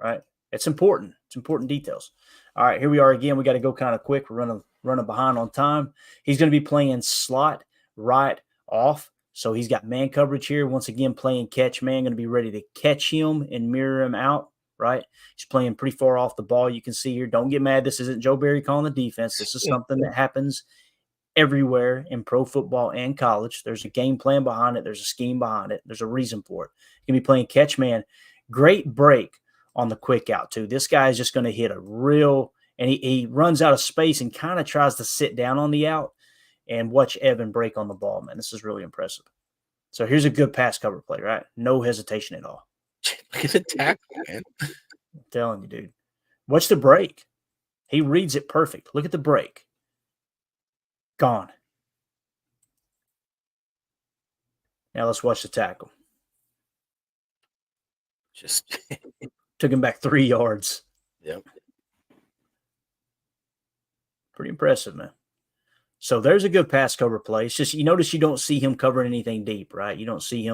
right? It's important. It's important details. All right, here we are again. We got to go kind of quick. We're running behind on time. He's going to be playing slot right off. So he's got man coverage here. Once again, playing catch man, going to be ready to catch him and mirror him out, right? He's playing pretty far off the ball. You can see here. Don't get mad. This isn't Joe Barry calling the defense. This is something that happens everywhere in pro football and college. There's a game plan behind it. There's a scheme behind it. There's a reason for it. You're going to be playing catch man. Great break on the quick out, too. This guy is just going to hit a real – and he runs out of space and kind of tries to sit down on the out, and watch Evan break on the ball, man. This is really impressive. So here's a good pass cover play, right? No hesitation at all. Look at the tackle, man. I'm telling you, dude. Watch the break. He reads it perfect. Look at the break. Gone. Now let's watch the tackle. Just took him back 3 yards. Yep. Pretty impressive, man. So there's a good pass cover play. It's just, you notice you don't see him covering anything deep, right? You don't see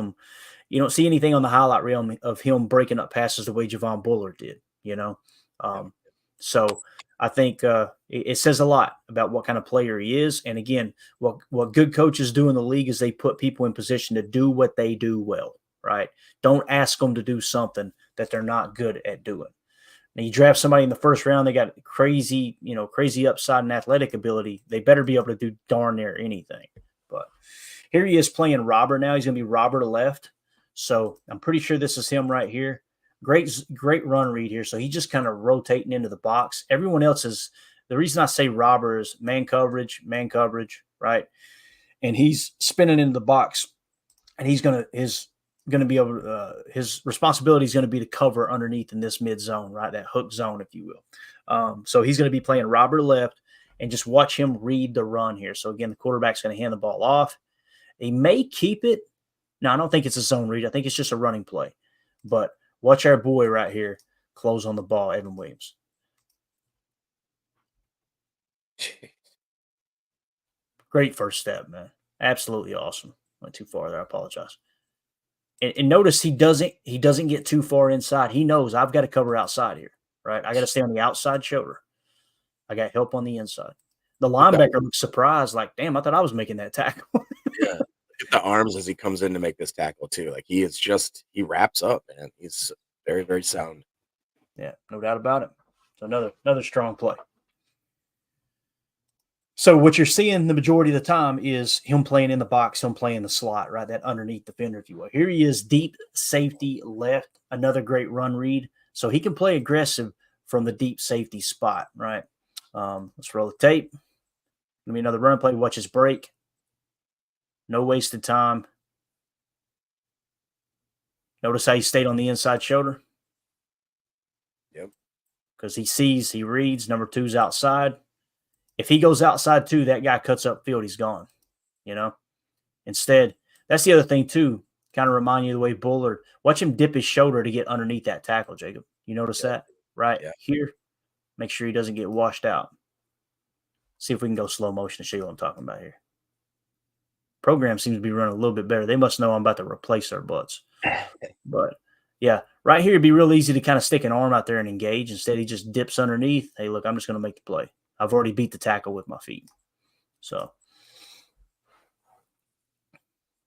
anything on the highlight reel of him breaking up passes the way Javon Bullard did, So I think it says a lot about what kind of player he is. And again, what good coaches do in the league is they put people in position to do what they do well, right? Don't ask them to do something that they're not good at doing. Now you draft somebody in the first round, they got crazy upside and athletic ability. They better be able to do darn near anything. But here he is playing robber now. He's going to be robber to left. So I'm pretty sure this is him right here. Great run read here. So he's just kind of rotating into the box. Everyone else is – the reason I say robber is man coverage, right? And he's spinning into the box, and he's going to be able to his responsibility is going to be to cover underneath in this mid zone, right? That hook zone, if you will. So he's going to be playing robber left, and just watch him read the run here. So again, the quarterback's going to hand the ball off. He may keep it. No, I don't think it's a zone read. I think it's just a running play. But watch our boy right here close on the ball, Evan Williams. Great first step, man. Absolutely awesome. Went too far there. I apologize. And notice he doesn't get too far inside. He knows I've got to cover outside here, right? I got to stay on the outside shoulder. I got help on the inside. The linebacker looks surprised, like, damn, I thought I was making that tackle. Yeah. Look at the arms as he comes in to make this tackle, too. Like, he wraps up, man. He's very, very sound. Yeah, no doubt about it. So another strong play. So what you're seeing the majority of the time is him playing in the box, him playing the slot, right? That underneath defender, if you will. Here he is, deep safety left, another great run read. So he can play aggressive from the deep safety spot, right? Let's roll the tape. Give me another run play. Watch his break. No wasted time. Notice how he stayed on the inside shoulder. Yep. Because he reads. Number 2's outside. If he goes outside too, that guy cuts up field, he's gone. Instead, that's the other thing too. Kind of remind you of the way Bullard, watch him dip his shoulder to get underneath that tackle, Jacob. You notice that? Right here. Make sure he doesn't get washed out. See if we can go slow motion to show you what I'm talking about here. Program seems to be running a little bit better. They must know I'm about to replace their butts. But yeah, right here it'd be real easy to kind of stick an arm out there and engage. Instead, he just dips underneath. Hey, look, I'm just going to make the play. I've already beat the tackle with my feet. So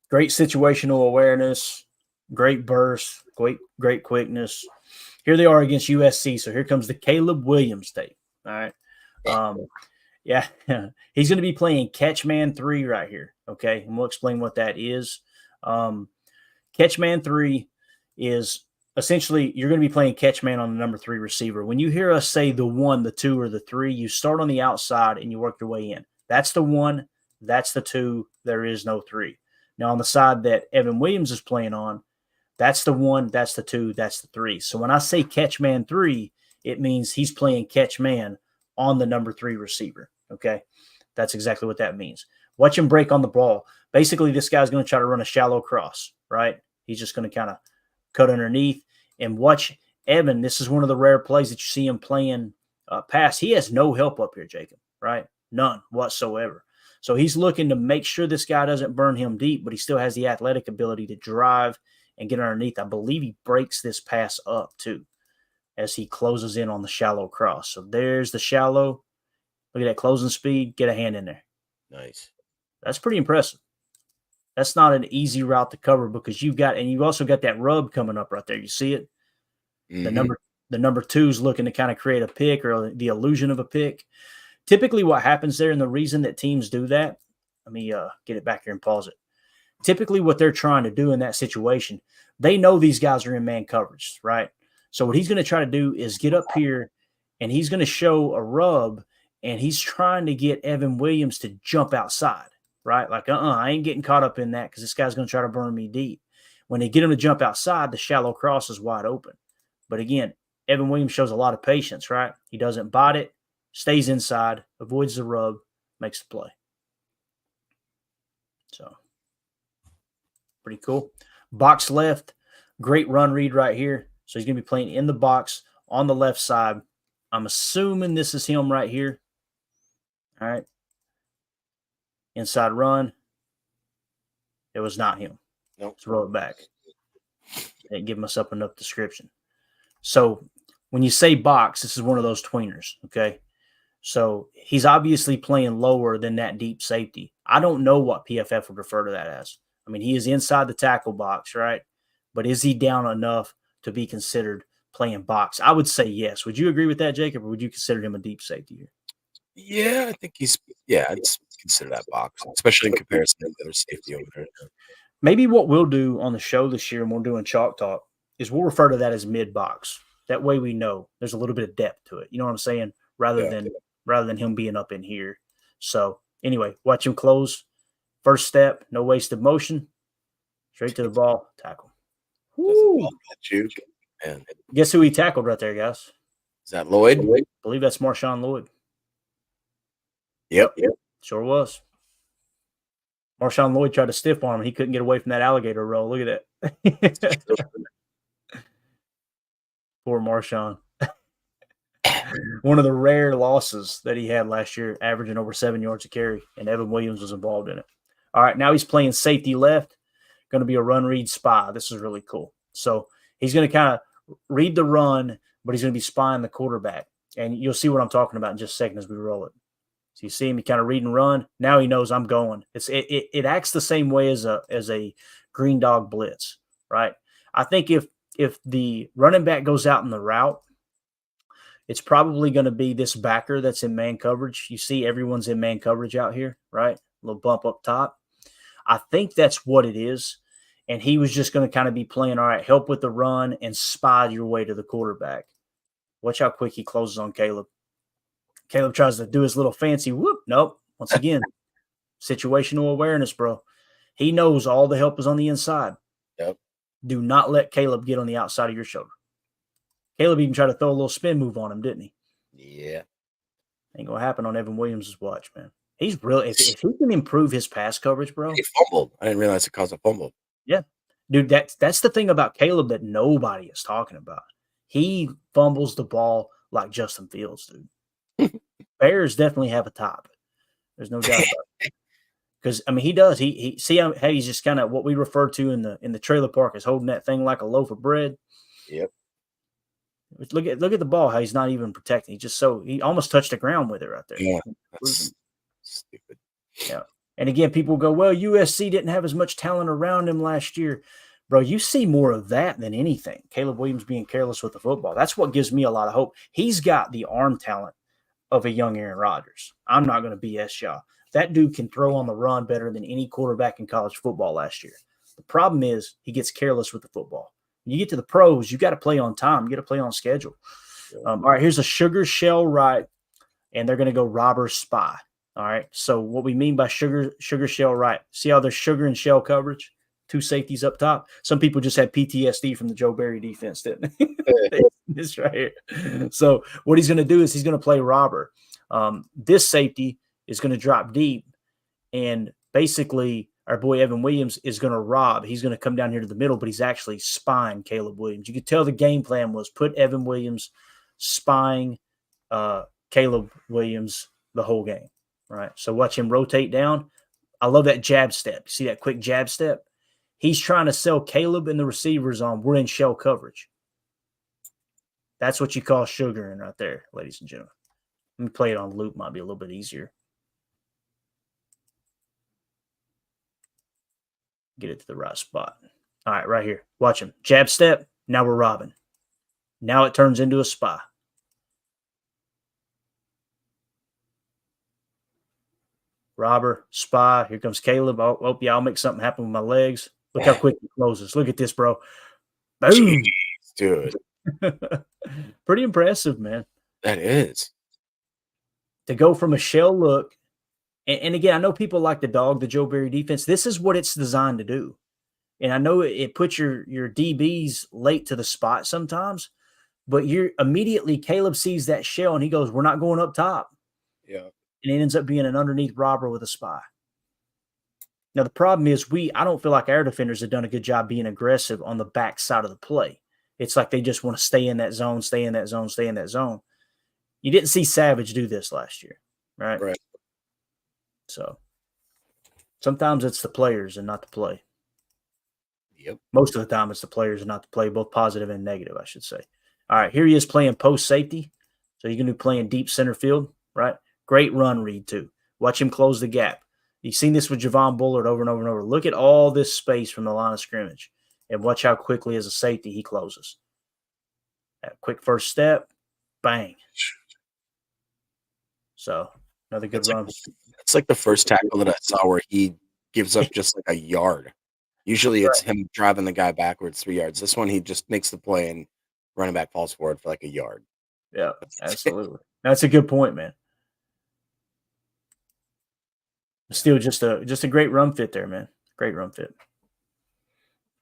great situational awareness, great burst, great quickness. Here they are against USC. So here comes the Caleb Williams tape. All right. Yeah, he's going to be playing Catch Man 3 right here. Okay. And we'll explain what that is. Catch Man 3 is essentially you're going to be playing catch man on the number 3 receiver. When you hear us say the 1, the 2, or the 3, you start on the outside and you work your way in. That's the 1. That's the 2. There is no 3. Now on the side that Evan Williams is playing on, that's the 1, that's the 2, that's the 3. So when I say catch man 3, it means he's playing catch man on the number 3 receiver. Okay. That's exactly what that means. Watch him break on the ball. Basically, this guy's going to try to run a shallow cross, right? He's just going to kind of cut underneath. And watch Evan. This is one of the rare plays that you see him playing pass. He has no help up here, Jacob, right? None whatsoever. So he's looking to make sure this guy doesn't burn him deep, but he still has the athletic ability to drive and get underneath. I believe he breaks this pass up too as he closes in on the shallow cross. So there's the shallow. Look at that closing speed. Get a hand in there. Nice. That's pretty impressive. That's not an easy route to cover because you've also got that rub coming up right there. You see it? Mm-hmm. The number 2's looking to kind of create a pick or the illusion of a pick. Typically what happens there, and the reason that teams do that, let me get it back here and pause it. Typically what they're trying to do in that situation, they know these guys are in man coverage, right? So what he's going to try to do is get up here and he's going to show a rub and he's trying to get Evan Williams to jump outside. Right? Like, I ain't getting caught up in that because this guy's going to try to burn me deep. When they get him to jump outside, the shallow cross is wide open. But again, Evan Williams shows a lot of patience, right? He doesn't bite it, stays inside, avoids the rub, makes the play. So, pretty cool. Box left, great run read right here. So he's going to be playing in the box on the left side. I'm assuming this is him right here. All right. Inside run. It was not him. Nope. Let's roll it back. Didn't give myself enough description. So when you say box, this is one of those tweeners, okay? So he's obviously playing lower than that deep safety. I don't know what PFF would refer to that as. I mean, he is inside the tackle box, right? But is he down enough to be considered playing box? I would say yes. Would you agree with that, Jacob, or would you consider him a deep safety here? Yeah, I think I'd consider that box, especially in comparison to the other safety over there. Maybe what we'll do on the show this year, and we're doing Chalk Talk, is we'll refer to that as mid box. That way we know there's a little bit of depth to it. You know what I'm saying? Yeah. Rather than him being up in here. So anyway, watch him close. First step, no wasted motion. Straight to the ball, tackle. Doesn't ball that juke. And Guess who he tackled right there, guys? is that Lloyd? I believe that's Marshawn Lloyd. Yep. Sure was. Marshawn Lloyd tried to stiff arm him. He couldn't get away from that alligator roll. Look at that. Poor Marshawn. One of the rare losses that he had last year, averaging over 7 yards a carry, and Evan Williams was involved in it. All right, now he's playing safety left. Going to be a run read spy. This is really cool. So he's going to kind of read the run, but he's going to be spying the quarterback. And you'll see what I'm talking about in just a second as we roll it. So you see him, he kind of read and run. Now he knows I'm going. It acts the same way as a green dog blitz, right? I think if the running back goes out in the route, it's probably going to be this backer that's in man coverage. You see everyone's in man coverage out here, right? A little bump up top. I think that's what it is. And he was just going to kind of be playing, all right, help with the run and spy your way to the quarterback. Watch how quick he closes on Caleb. Caleb tries to do his little fancy whoop. Nope. Once again, situational awareness, bro. He knows all the help is on the inside. Yep. Do not let Caleb get on the outside of your shoulder. Caleb even tried to throw a little spin move on him, didn't he? Yeah. Ain't going to happen on Evan Williams' watch, man. He's really – if he can improve his pass coverage, bro. He fumbled. I didn't realize it caused a fumble. Yeah. Dude, that's the thing about Caleb that nobody is talking about. He fumbles the ball like Justin Fields, dude. Bears definitely have a top. There's no doubt about it. Because I mean, he does. He see how he's just kind of what we refer to in the trailer park as holding that thing like a loaf of bread. Yep. Look at the ball. How he's not even protecting. He almost touched the ground with it right there. Yeah. That's stupid. Yeah. And again, people go, well, USC didn't have as much talent around him last year. Bro, you see more of that than anything. Caleb Williams being careless with the football. That's what gives me a lot of hope. He's got the arm talent of a young Aaron Rodgers. I'm not going to BS y'all. That dude can throw on the run better than any quarterback in college football last year. The problem is he gets careless with the football. When you get to the pros, you got to play on time. You got to play on schedule. All right, here's a sugar shell right, and they're going to go robber spy. All right, so what we mean by sugar shell right, see how there's sugar and shell coverage? Two safeties up top. Some people just had PTSD from the Joe Barry defense, didn't they? This right here. So what he's going to do is he's going to play robber. This safety is going to drop deep, and basically our boy Evan Williams is going to rob. He's going to come down here to the middle, but he's actually spying Caleb Williams. You could tell the game plan was put Evan Williams spying Caleb Williams the whole game. Right. So watch him rotate down. I love that jab step. See that quick jab step? He's trying to sell Caleb and the receivers on we're in shell coverage. That's what you call sugaring right there, ladies and gentlemen. Let me play it on loop. Might be a little bit easier. Get it to the right spot. All right, right here. Watch him. Jab step. Now we're robbing. Now it turns into a spy. Robber, spy. Here comes Caleb. Oh, yeah, I'll make something happen with my legs. Look how quick he closes. Look at this, bro. Boom. Jeez, dude. Pretty impressive, man. That is. To go from a shell look, and again, I know people like to dog the Joe Barry defense. This is what it's designed to do. And I know it puts your DBs late to the spot sometimes, but you're immediately, Caleb sees that shell and he goes, we're not going up top. Yeah. And it ends up being an underneath robber with a spy. Now, the problem is I don't feel like our defenders have done a good job being aggressive on the back side of the play. It's like they just want to stay in that zone, stay in that zone, stay in that zone. You didn't see Savage do this last year, right? Right. So sometimes it's the players and not the play. Yep. Most of the time it's the players and not the play, both positive and negative, I should say. All right, here he is playing post safety. So you're going to be playing deep center field, right? Great run read, too. Watch him close the gap. You've seen this with Javon Bullard over and over and over. Look at all this space from the line of scrimmage and watch how quickly, as a safety, he closes. That quick first step, bang. So another good run. It's like the first tackle that I saw where he gives up just like a yard. Usually it's him driving the guy backwards 3 yards. This one, he just makes the play and running back falls forward for like a yard. Yeah, absolutely. That's a good point, man. Still just a great run fit there, man. Great run fit.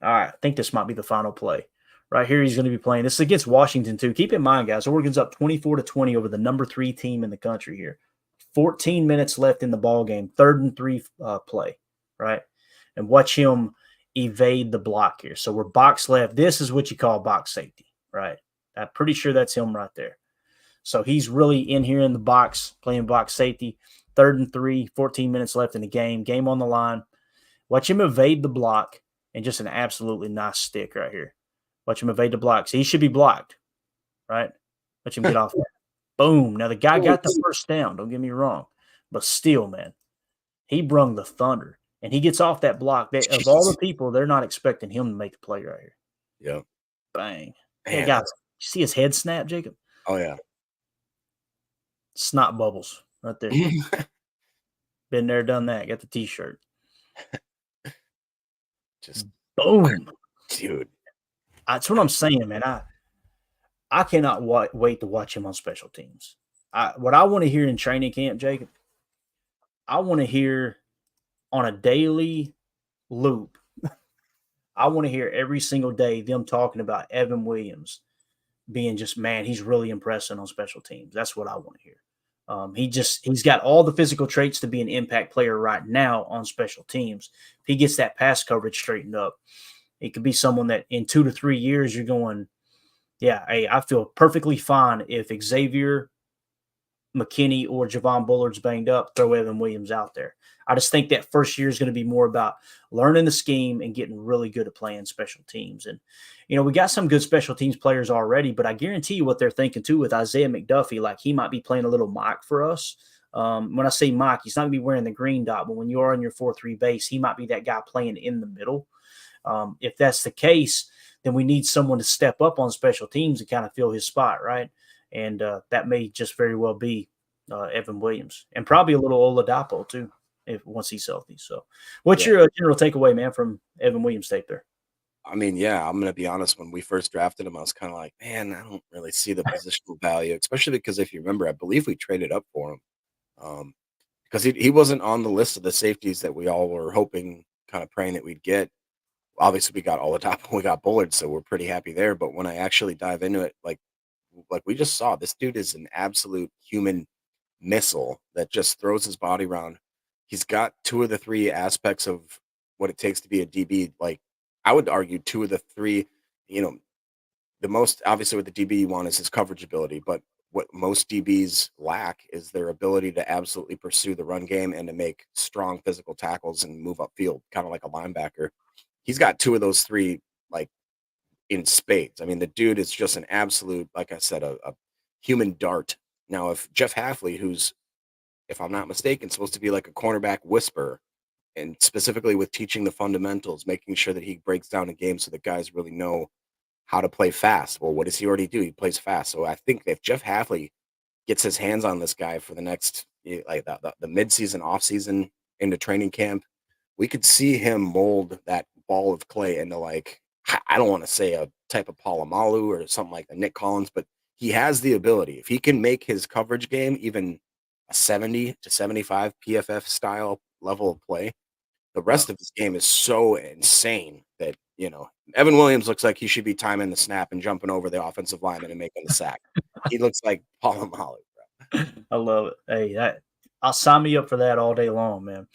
All right, I think this might be the final play. Right here, he's going to be playing. This is against Washington, too. Keep in mind, guys, Oregon's up 24-20 over the number 3 team in the country here. 14 minutes left in the ball game, 3rd and 3 play, right? And watch him evade the block here. So we're box left. This is what you call box safety, right? I'm pretty sure that's him right there. So he's really in here in the box, playing box safety. 3rd and 3, 14 minutes left in the game. Game on the line. Watch him evade the block, and just an absolutely nice stick right here. Watch him evade the block. So he should be blocked, right? Watch him get off that. Boom. Now, the guy got the first down. Don't get me wrong. But still, man, he brung the thunder. And he gets off that block. Of all the people, they're not expecting him to make the play right here. Yeah. Bang. Hey, guys, you see his head snap, Jacob? Oh, yeah. Snot bubbles right there. Been there, done that. Got the T-shirt. Just boom. Dude. That's what I'm saying, man. I cannot wait to watch him on special teams. What I want to hear in training camp, Jacob, I want to hear on a daily loop. I want to hear every single day them talking about Evan Williams being just, man, he's really impressing on special teams. That's what I want to hear. He's got all the physical traits to be an impact player right now on special teams. If he gets that pass coverage straightened up, it could be someone that in 2 to 3 years you're going, yeah, hey, I feel perfectly fine if Xavier McKinney or Javon Bullard's banged up, throw Evan Williams out there. I just think that first year is going to be more about learning the scheme and getting really good at playing special teams. And, we got some good special teams players already, but I guarantee you what they're thinking too with Isaiah McDuffie, like he might be playing a little Mike for us. When I say Mike, he's not going to be wearing the green dot, but when you are on your 4-3 base, he might be that guy playing in the middle. If that's the case, then we need someone to step up on special teams and kind of fill his spot, right? And that may just very well be Evan Williams, and probably a little Oladapo too, once he's healthy. So, what's your general takeaway, man, from Evan Williams' tape there? I mean, yeah, I'm going to be honest. When we first drafted him, I was kind of like, man, I don't really see the positional value, especially because if you remember, I believe we traded up for him because he wasn't on the list of the safeties that we all were hoping, kind of praying that we'd get. Obviously, we got Oladapo, we got Bullard, so we're pretty happy there. But when I actually dive into it, like we just saw, this dude is an absolute human missile that just throws his body around. He's got 2 of the 3 aspects of what it takes to be a DB. Like, I would argue 2 of the 3, the most obviously with the DB you want is his coverage ability, but what most DBs lack is their ability to absolutely pursue the run game and to make strong physical tackles and move upfield, kind of like a linebacker. He's got 2 of those 3, like, in spades. I mean, the dude is just an absolute, like I said, a human dart. Now, if Jeff Hafley, who's, if I'm not mistaken, supposed to be like a cornerback whisperer, and specifically with teaching the fundamentals, making sure that he breaks down a game so that guys really know how to play fast. Well, what does he already do? He plays fast. So I think if Jeff Hafley gets his hands on this guy for the next, like the midseason, offseason, into training camp, we could see him mold that ball of clay into, like, I don't want to say a type of Palomalu or something like the Nick Collins, but he has the ability. If he can make his coverage game even a 70 to 75 PFF style level of play, the rest of his game is so insane that, Evan Williams looks like he should be timing the snap and jumping over the offensive lineman and making the sack. He looks like Palomalu, bro. I love it. Hey, I'll sign me up for that all day long, man.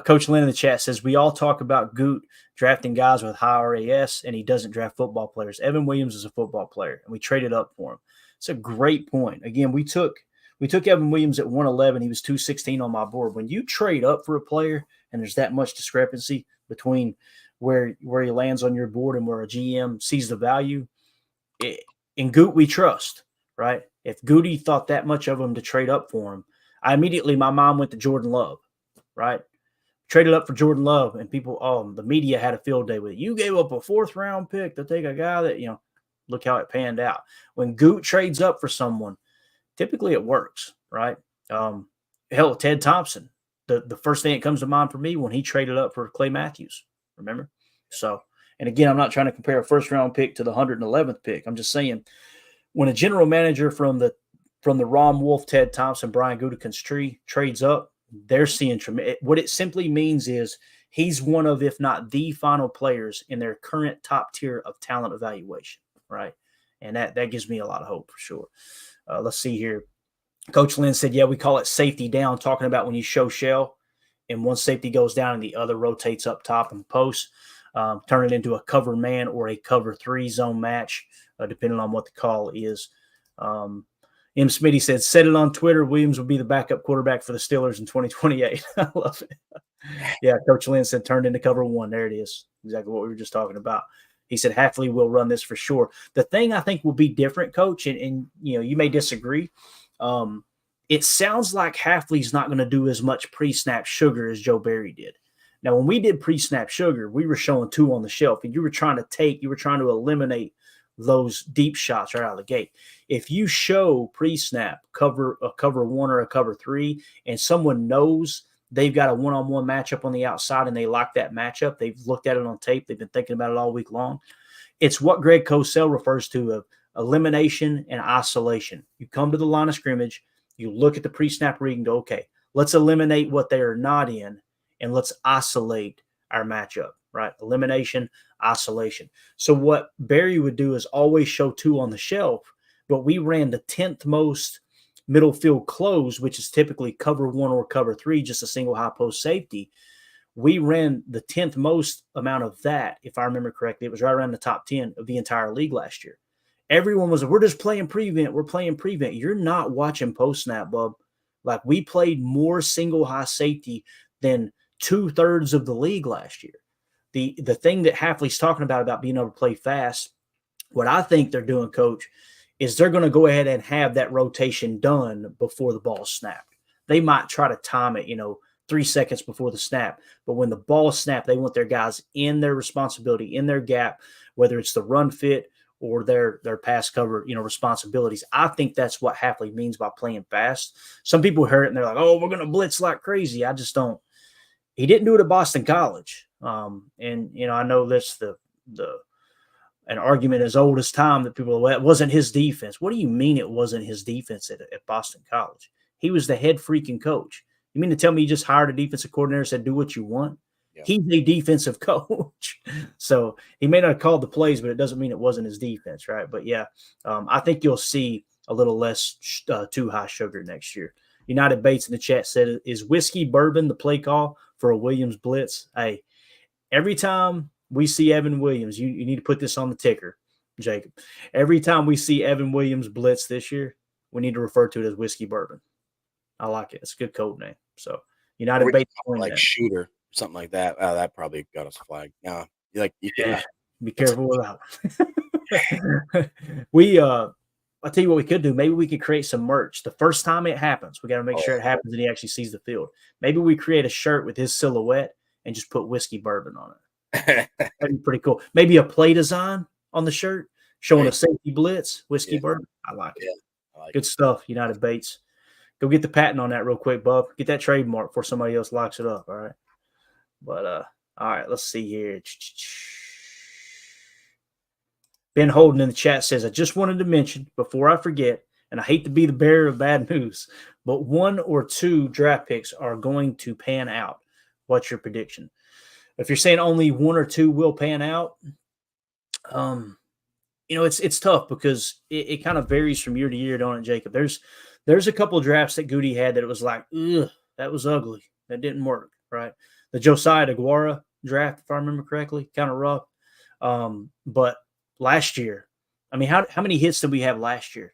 Coach Lynn in the chat says, we all talk about Goot drafting guys with high RAS, and he doesn't draft football players. Evan Williams is a football player, and we traded up for him. It's a great point. Again, we took Evan Williams at 111. He was 216 on my board. When you trade up for a player and there's that much discrepancy between where he lands on your board and where a GM sees the value, in Goot we trust, right? If Goody thought that much of him to trade up for him, my mom went to Jordan Love, right? Traded up for Jordan Love, and people, the media had a field day with it. You gave up a 4th-round pick to take a guy that, look how it panned out. When Goot trades up for someone, typically it works, right? Hell, Ted Thompson, the first thing that comes to mind for me when he traded up for Clay Matthews, remember? So, and again, I'm not trying to compare a 1st-round pick to the 111th pick. I'm just saying when a general manager from the Rom Wolf, Ted Thompson, Brian Gutekunst tree trades up, they're seeing what it simply means is he's one of, if not the final players in their current top tier of talent evaluation, right? And that gives me a lot of hope for sure. Let's see here. Coach Lynn said, yeah, we call it safety down, talking about when you show shell and one safety goes down and the other rotates up top and post, turn it into a cover man or a cover 3 zone match, depending on what the call is. M. Smitty said, said it on Twitter, Williams will be the backup quarterback for the Steelers in 2028. I love it. Yeah, Coach Lynn said turned into cover 1. There it is. Exactly what we were just talking about. He said Hafley will run this for sure. The thing I think will be different, Coach, and you may disagree. It sounds like Hafley's not going to do as much pre-snap sugar as Joe Barry did. Now, when we did pre-snap sugar, we were showing 2 on the shelf, and you were trying to eliminate those deep shots right out of the gate. If you show pre-snap a cover 1 or a cover 3, and someone knows they've got a one-on-one matchup on the outside and they like that matchup, they've looked at it on tape, they've been thinking about it all week long. It's what Greg Cosell refers to of elimination and isolation. You come to the line of scrimmage, you look at the pre-snap read and go, okay, let's eliminate what they are not in and let's isolate our matchup, right? Elimination, isolation. So what Barry would do is always show 2 on the shelf, but we ran the 10th most middle field close, which is typically cover 1 or cover 3, just a single high post safety. We ran the 10th most amount of that, if I remember correctly. It was right around the top 10 of the entire league last year. Everyone was, we're just playing prevent. We're playing prevent. You're not watching post snap, bub. Like, we played more single high safety than 2/3 of the league last year. The thing that Hafley's talking about being able to play fast, what I think they're doing, Coach, is they're going to go ahead and have that rotation done before the ball snapped. They might try to time it, 3 seconds before the snap. But when the ball is snapped, they want their guys in their responsibility, in their gap, whether it's the run fit or their pass cover, responsibilities. I think that's what Hafley means by playing fast. Some people hear it and they're like, oh, we're going to blitz like crazy. I just don't. He didn't do it at Boston College. And I know that's an argument as old as time that people, well, it wasn't his defense. What do you mean it wasn't his defense at Boston College? He was the head freaking coach. You mean to tell me he just hired a defensive coordinator and said, do what you want? Yeah. He's a defensive coach. So he may not have called the plays, but it doesn't mean it wasn't his defense, right? But yeah, I think you'll see a little less too high sugar next year. United Bates in the chat said, is whiskey bourbon the play call for a Williams blitz? Hey, every time we see Evan Williams, you need to put this on the ticker, Jacob. Every time we see Evan Williams blitz this year, we need to refer to it as whiskey bourbon. I like it. It's a good code name. So United Bates like that. Shooter, something like that. Oh, that probably got us flagged. No, be careful with that. I'll tell you what we could do. Maybe we could create some merch. The first time it happens, we got to make sure it happens and he actually sees the field. Maybe we create a shirt with his silhouette and just put whiskey bourbon on it. That'd be pretty cool. Maybe a play design on the shirt showing a safety blitz, whiskey bourbon. I like it. I like good stuff, United Bates. Go get the patent on that real quick, bub. Get that trademark before somebody else locks it up, all right? But, all right, let's see here. Ben Holden in the chat says, I just wanted to mention before I forget, and I hate to be the bearer of bad news, but 1 or 2 draft picks are going to pan out. What's your prediction? If you're saying only 1 or 2 will pan out, it's tough because it kind of varies from year to year, don't it, Jacob? There's a couple of drafts that Goody had that it was like, ugh, that was ugly. That didn't work, right? The Josiah DeGuara draft, if I remember correctly, kind of rough. But last year, I mean, how many hits did we have last year?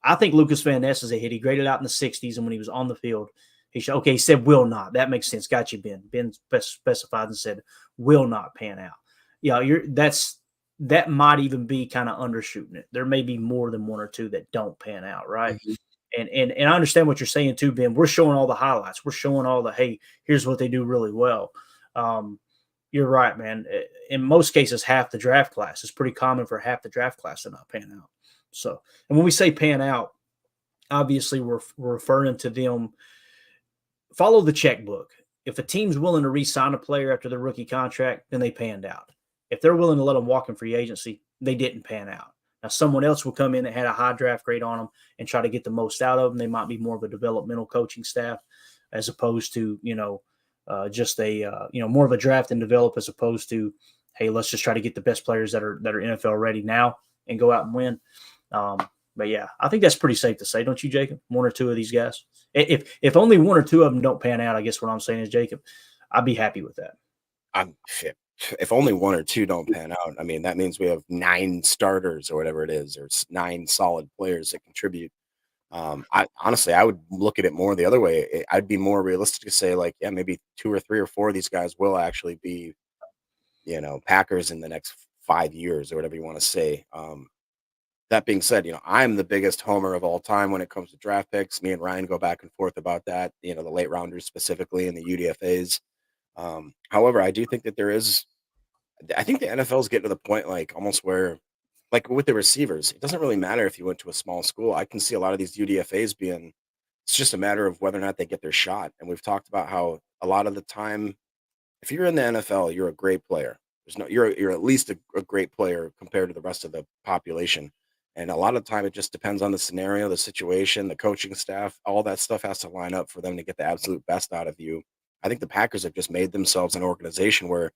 I think Lucas Van Ness is a hit. He graded out in the 60s, and when he was on the field, he said will not. That makes sense. Got you, Ben. Ben specified and said will not pan out. Yeah, that's that might even be kind of undershooting it. There may be more than one or two that don't pan out, right? Mhm. And I understand what you're saying too, Ben. We're showing all the highlights. We're showing all the, hey, here's what they do really well. Um, you're right, man. In most cases, half the draft class. It's pretty common for half the draft class to not pan out. So, and when we say pan out, obviously we're referring to them follow the checkbook. If a team's willing to re-sign a player after their rookie contract, then they panned out. If they're willing to let them walk in free agency, they didn't pan out. Now, someone else will come in that had a high draft grade on them and try to get the most out of them. They might be more of a developmental coaching staff as opposed to, just a, more of a draft and develop as opposed to, hey, let's just try to get the best players that are NFL ready now and go out and win. But yeah, I think that's pretty safe to say, don't you, Jacob? One or two of these guys. If only one or two of them don't pan out, I guess what I'm saying is, Jacob, I'd be happy with that. If only one or two don't pan out, I mean, that means we have 9 starters or whatever it is, or 9 solid players that contribute. I honestly, I would look at it more the other way. I'd be more realistic to say, like, yeah, maybe 2 or 3 or 4 of these guys will actually be, Packers in the next 5 years or whatever you want to say. That being said, I'm the biggest homer of all time when it comes to draft picks. Me and Ryan go back and forth about that, the late rounders specifically and the UDFAs. However, I do think that I think the NFL is getting to the point like almost where, like with the receivers, it doesn't really matter if you went to a small school. I can see a lot of these UDFAs being, it's just a matter of whether or not they get their shot. And we've talked about how a lot of the time, if you're in the NFL, you're a great player. You're at least a great player compared to the rest of the population. And a lot of the time, it just depends on the scenario, the situation, the coaching staff. All that stuff has to line up for them to get the absolute best out of you. I think the Packers have just made themselves an organization where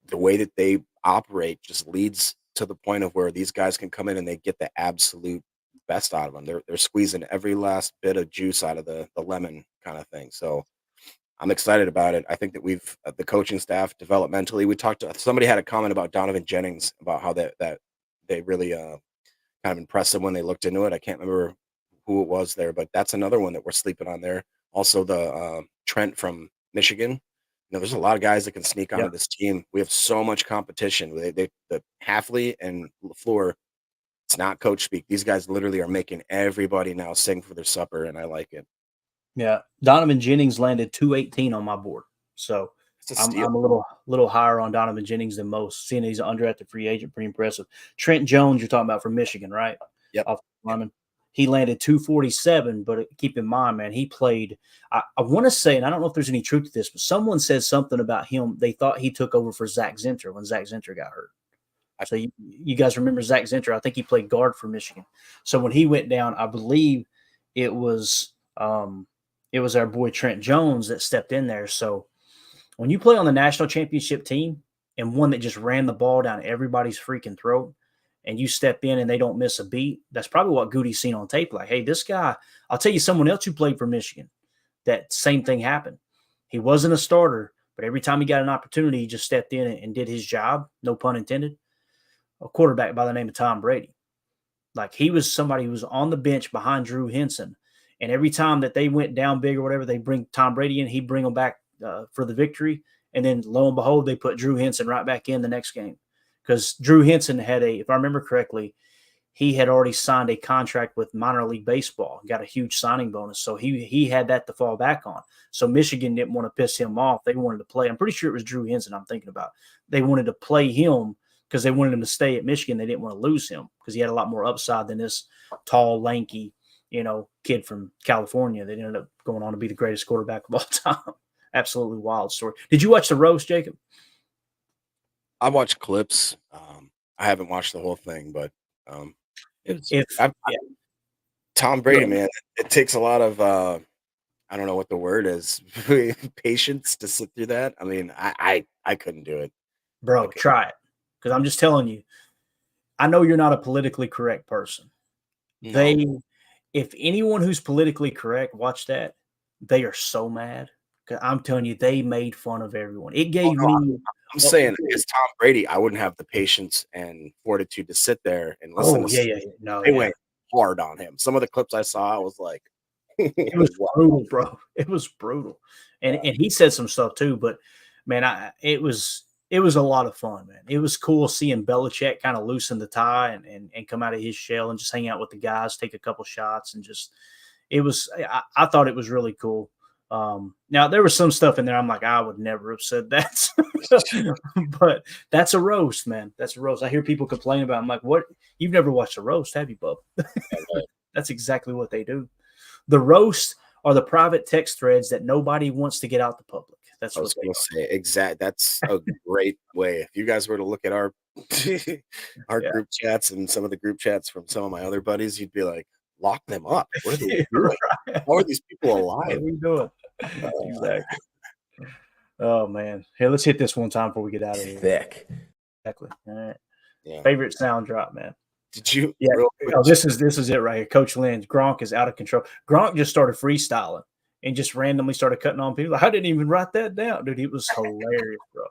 the way that they operate just leads to the point of where these guys can come in and they get the absolute best out of them. They're squeezing every last bit of juice out of the lemon kind of thing. So I'm excited about it. I think that we've the coaching staff developmentally. We talked to somebody had a comment about Donovan Jennings about how that they really kind of impressed them when they looked into it. I can't remember who it was there, but that's another one that we're sleeping on there. Also, the Trent from Michigan. There's a lot of guys that can sneak onto Yeah. this team. We have so much competition. The Halfley and LaFleur, it's not coach speak. These guys literally are making everybody now sing for their supper, and I like it. Yeah. Donovan Jennings landed 218 on my board. So It's a I'm steal. a little higher on Donovan Jennings than most. Seeing he's an undrafted free agent, pretty impressive. Trent Jones, you're talking about from Michigan, right? Yep. Off lineman. He landed 247, but keep in mind, man, he played. I want to say, and I don't know if there's any truth to this, but someone said something about him. They thought he took over for Zach Zinter when Zach Zinter got hurt. So you guys remember Zach Zinter? I think he played guard for Michigan. So when he went down, I believe it was our boy Trent Jones that stepped in there. So when you play on the national championship team and one that just ran the ball down everybody's freaking throat, and you step in and they don't miss a beat, that's probably what Goody's seen on tape. Like, hey, this guy, I'll tell you someone else who played for Michigan, that same thing happened. He wasn't a starter, but every time he got an opportunity, he just stepped in and did his job, no pun intended. A quarterback by the name of Tom Brady. Like, he was somebody who was on the bench behind Drew Henson. And every time that they went down big or whatever, they bring Tom Brady in, he'd bring them back for the victory. And then lo and behold, they put Drew Henson right back in the next game. Because Drew Henson had if I remember correctly, he had already signed a contract with minor league baseball, got a huge signing bonus. So he had that to fall back on. So Michigan didn't want to piss him off. They wanted to play. I'm pretty sure it was Drew Henson I'm thinking about. They wanted to play him because they wanted him to stay at Michigan. They didn't want to lose him because he had a lot more upside than this tall, lanky, kid from California that ended up going on to be the greatest quarterback of all time. Absolutely wild story. Did you watch the roast, Jacob? I watched clips. I haven't watched the whole thing, but it's If yeah, Tom Brady, man. It takes a lot of I don't know what the word is, patience to sit through that. I mean, I couldn't do it. bro, try it because I'm just telling you. I know you're not a politically correct person. No. If anyone who's politically correct, watch that. They are so mad. 'Cause I'm telling you, they made fun of everyone. It Oh gave no, me. I'm saying as Tom Brady, I wouldn't have the patience and fortitude to sit there and listen Oh to. yeah. No, They yeah. went hard on him. Some of the clips I saw, I was like, It was wow. brutal, bro. It was brutal, and he said some stuff too. But man, it was it was a lot of fun, man. It was cool seeing Belichick kind of loosen the tie and come out of his shell and just hang out with the guys, take a couple shots, and just it was. I thought it was really cool. Now there was some stuff in there I'm like, I would never have said that, but that's a roast, man. That's a roast. I hear people complain about it. I'm like, what? You've never watched a roast, have you, bub? That's exactly what they do. The roast are the private text threads that nobody wants to get out the public. That's I what was they going are. to say exact. That's a great way. If you guys were to look at our our Yeah. group chats and some of the group chats from some of my other buddies, you'd be like, lock them up. What are they doing? Right. How are these people What are alive? we doing? Uh, Exactly. Oh man. Here, let's hit this one time before we get out of here. Thick. Exactly. All right. yeah. Favorite sound drop, man. Did you? Yeah. Real quick, Oh, this is it right here. Coach Lynn. Gronk is out of control. Gronk just started freestyling and just randomly started cutting on people. I didn't even write that down, dude. It was hilarious, bro.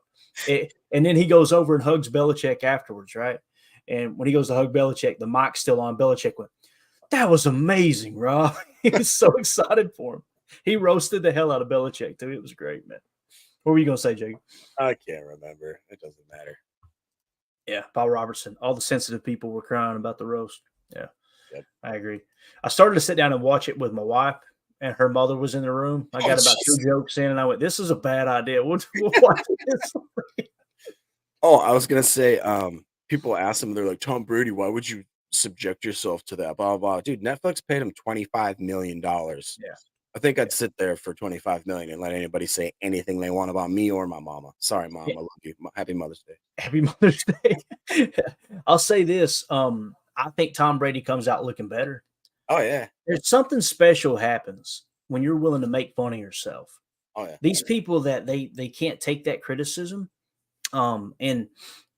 And then he goes over and hugs Belichick afterwards, right? And when he goes to hug Belichick, the mic's still on. Belichick went, "That was amazing, Rob." He was so excited for him. He roasted the hell out of Belichick, too. It was great, man. What were you going to say, Jake? I can't remember. It doesn't matter. Yeah, Paul Robertson. All the sensitive people were crying about the roast. Yeah, Yep. I agree. I started to sit down and watch it with my wife, and her mother was in the room. I got about two jokes in, and I went, "This is a bad idea. We'll watch this." Oh, I was gonna say, people ask him, they're like, Tom Brady, why would you subject yourself to that? Blah blah. Dude, Netflix paid him $25 million. Yeah. I think I'd sit there for $25 million and let anybody say anything they want about me or my mama. Sorry, mom. Yeah. I love you. Happy Mother's Day. Happy Mother's Day. I'll say this. I think Tom Brady comes out looking better. Oh yeah. There's something special happens when you're willing to make fun of yourself. Oh yeah. These people that they can't take that criticism, and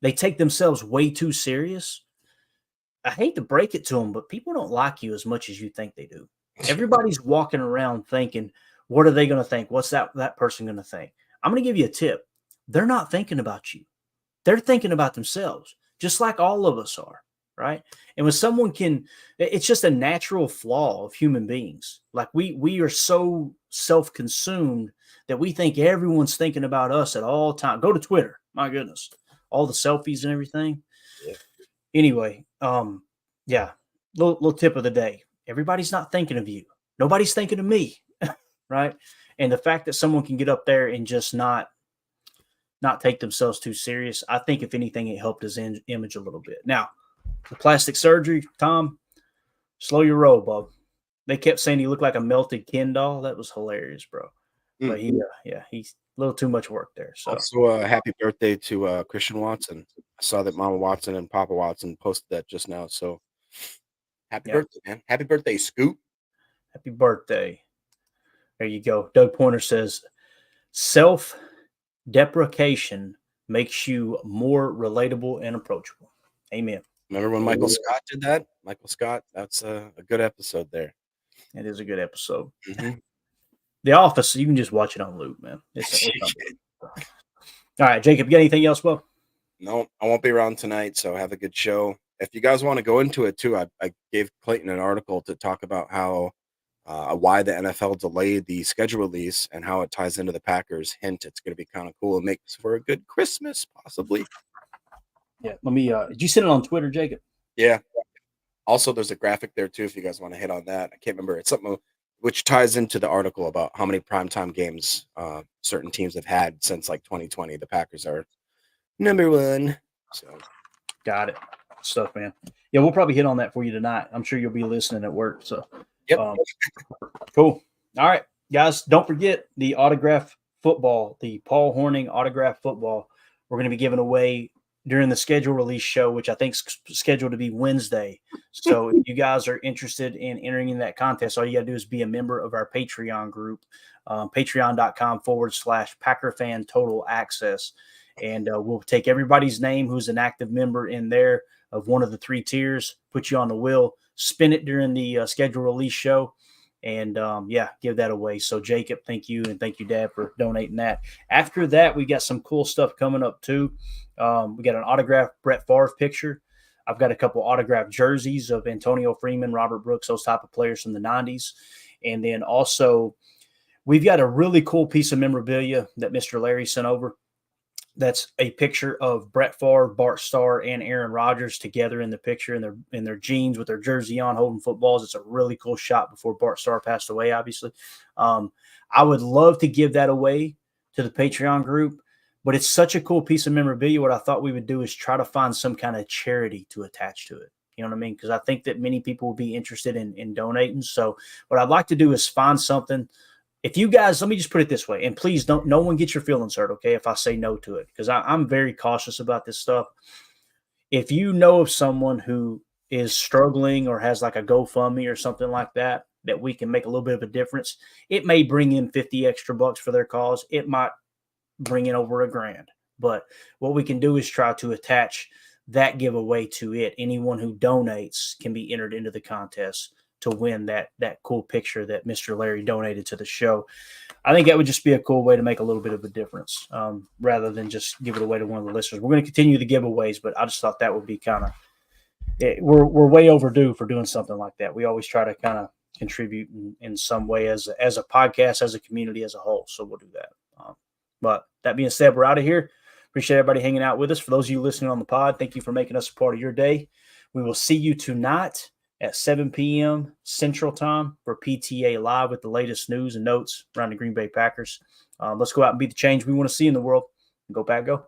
they take themselves way too serious. I hate to break it to them, but people don't like you as much as you think they do. Everybody's walking around thinking, what are they going to think? What's that person going to think? I'm going to give you a tip. They're not thinking about you. They're thinking about themselves, just like all of us are, right? And when someone it's just a natural flaw of human beings. Like we are so self-consumed that we think everyone's thinking about us at all times. Go to Twitter. My goodness. All the selfies and everything. Yeah. Anyway, yeah, little tip of the day. Everybody's not thinking of you. Nobody's thinking of me, right? And the fact that someone can get up there and just not take themselves too serious, I think if anything, it helped his image a little bit. Now, the plastic surgery, Tom, slow your roll, bub. They kept saying he looked like a melted Ken doll. That was hilarious, bro. But he's a little too much work there. So Also, happy birthday to Christian Watson. I saw that Mama Watson and Papa Watson posted that just now. So happy birthday, man. Happy birthday, Scoop. Happy birthday. There you go. Doug Pointer says, self-deprecation makes you more relatable and approachable. Amen. Remember when Michael Scott did that? Michael Scott, that's a good episode there. It is a good episode. Mm-hmm. The Office, you can just watch it on loop, man. It's all right, Jacob, you got anything else, bub? No, I won't be around tonight, so have a good show. If you guys want to go into it too, I gave Clayton an article to talk about how why the NFL delayed the schedule release and how it ties into the Packers. Hint, it's going to be kind of cool and makes for a good Christmas, possibly. Yeah, let me. Did you send it on Twitter, Jacob? Yeah. Also, there's a graphic there too if you guys want to hit on that. I can't remember. It's something which ties into the article about how many primetime games certain teams have had since like 2020. The Packers are number one. So, got it. Stuff, man. Yeah, we'll probably hit on that for you tonight. I'm sure you'll be listening at work. So, yep. Cool. All right, guys, don't forget the autograph football, the Paul Hornung autograph football. We're going to be giving away during the schedule release show, which I think is scheduled to be Wednesday. So if you guys are interested in entering in that contest, all you got to do is be a member of our Patreon group, patreon.com/PackerFan Total Access. And we'll take everybody's name who's an active member in there of one of the three tiers, put you on the wheel, spin it during the schedule release show, and give that away. So Jacob, thank you, and thank you, Dad, for donating that. After that, we got some cool stuff coming up too. We got an autographed Brett Favre picture. I've got a couple autographed jerseys of Antonio Freeman, Robert Brooks, those type of players from the 90s. And then also we've got a really cool piece of memorabilia that Mr. Larry sent over. That's a picture of Brett Favre, Bart Starr, and Aaron Rodgers together in the picture in their jeans with their jersey on, holding footballs. It's a really cool shot before Bart Starr passed away, obviously. I would love to give that away to the Patreon group, but it's such a cool piece of memorabilia. What I thought we would do is try to find some kind of charity to attach to it. You know what I mean? Because I think that many people will be interested in donating. So what I'd like to do is find something. If you guys, let me just put it this way, and please don't, no one get your feelings hurt, okay, if I say no to it, because I'm very cautious about this stuff. If you know of someone who is struggling or has like a GoFundMe or something like that, that we can make a little bit of a difference, it may bring in 50 extra bucks for their cause. It might bring in over $1,000. But what we can do is try to attach that giveaway to it. Anyone who donates can be entered into the contest to win that cool picture that Mr. Larry donated to the show. I think that would just be a cool way to make a little bit of a difference, rather than just give it away to one of the listeners. We're going to continue the giveaways, but I just thought that would be kind of we're way overdue for doing something like that. We always try to kind of contribute in some way as a podcast, as a community, as a whole. So we'll do that. But that being said, we're out of here. Appreciate everybody hanging out with us. For those of you listening on the pod, thank you for making us a part of your day. We will see you tonight at 7 p.m. Central Time for PTA Live with the latest news and notes around the Green Bay Packers. Let's go out and be the change we want to see in the world. Go Pack, go.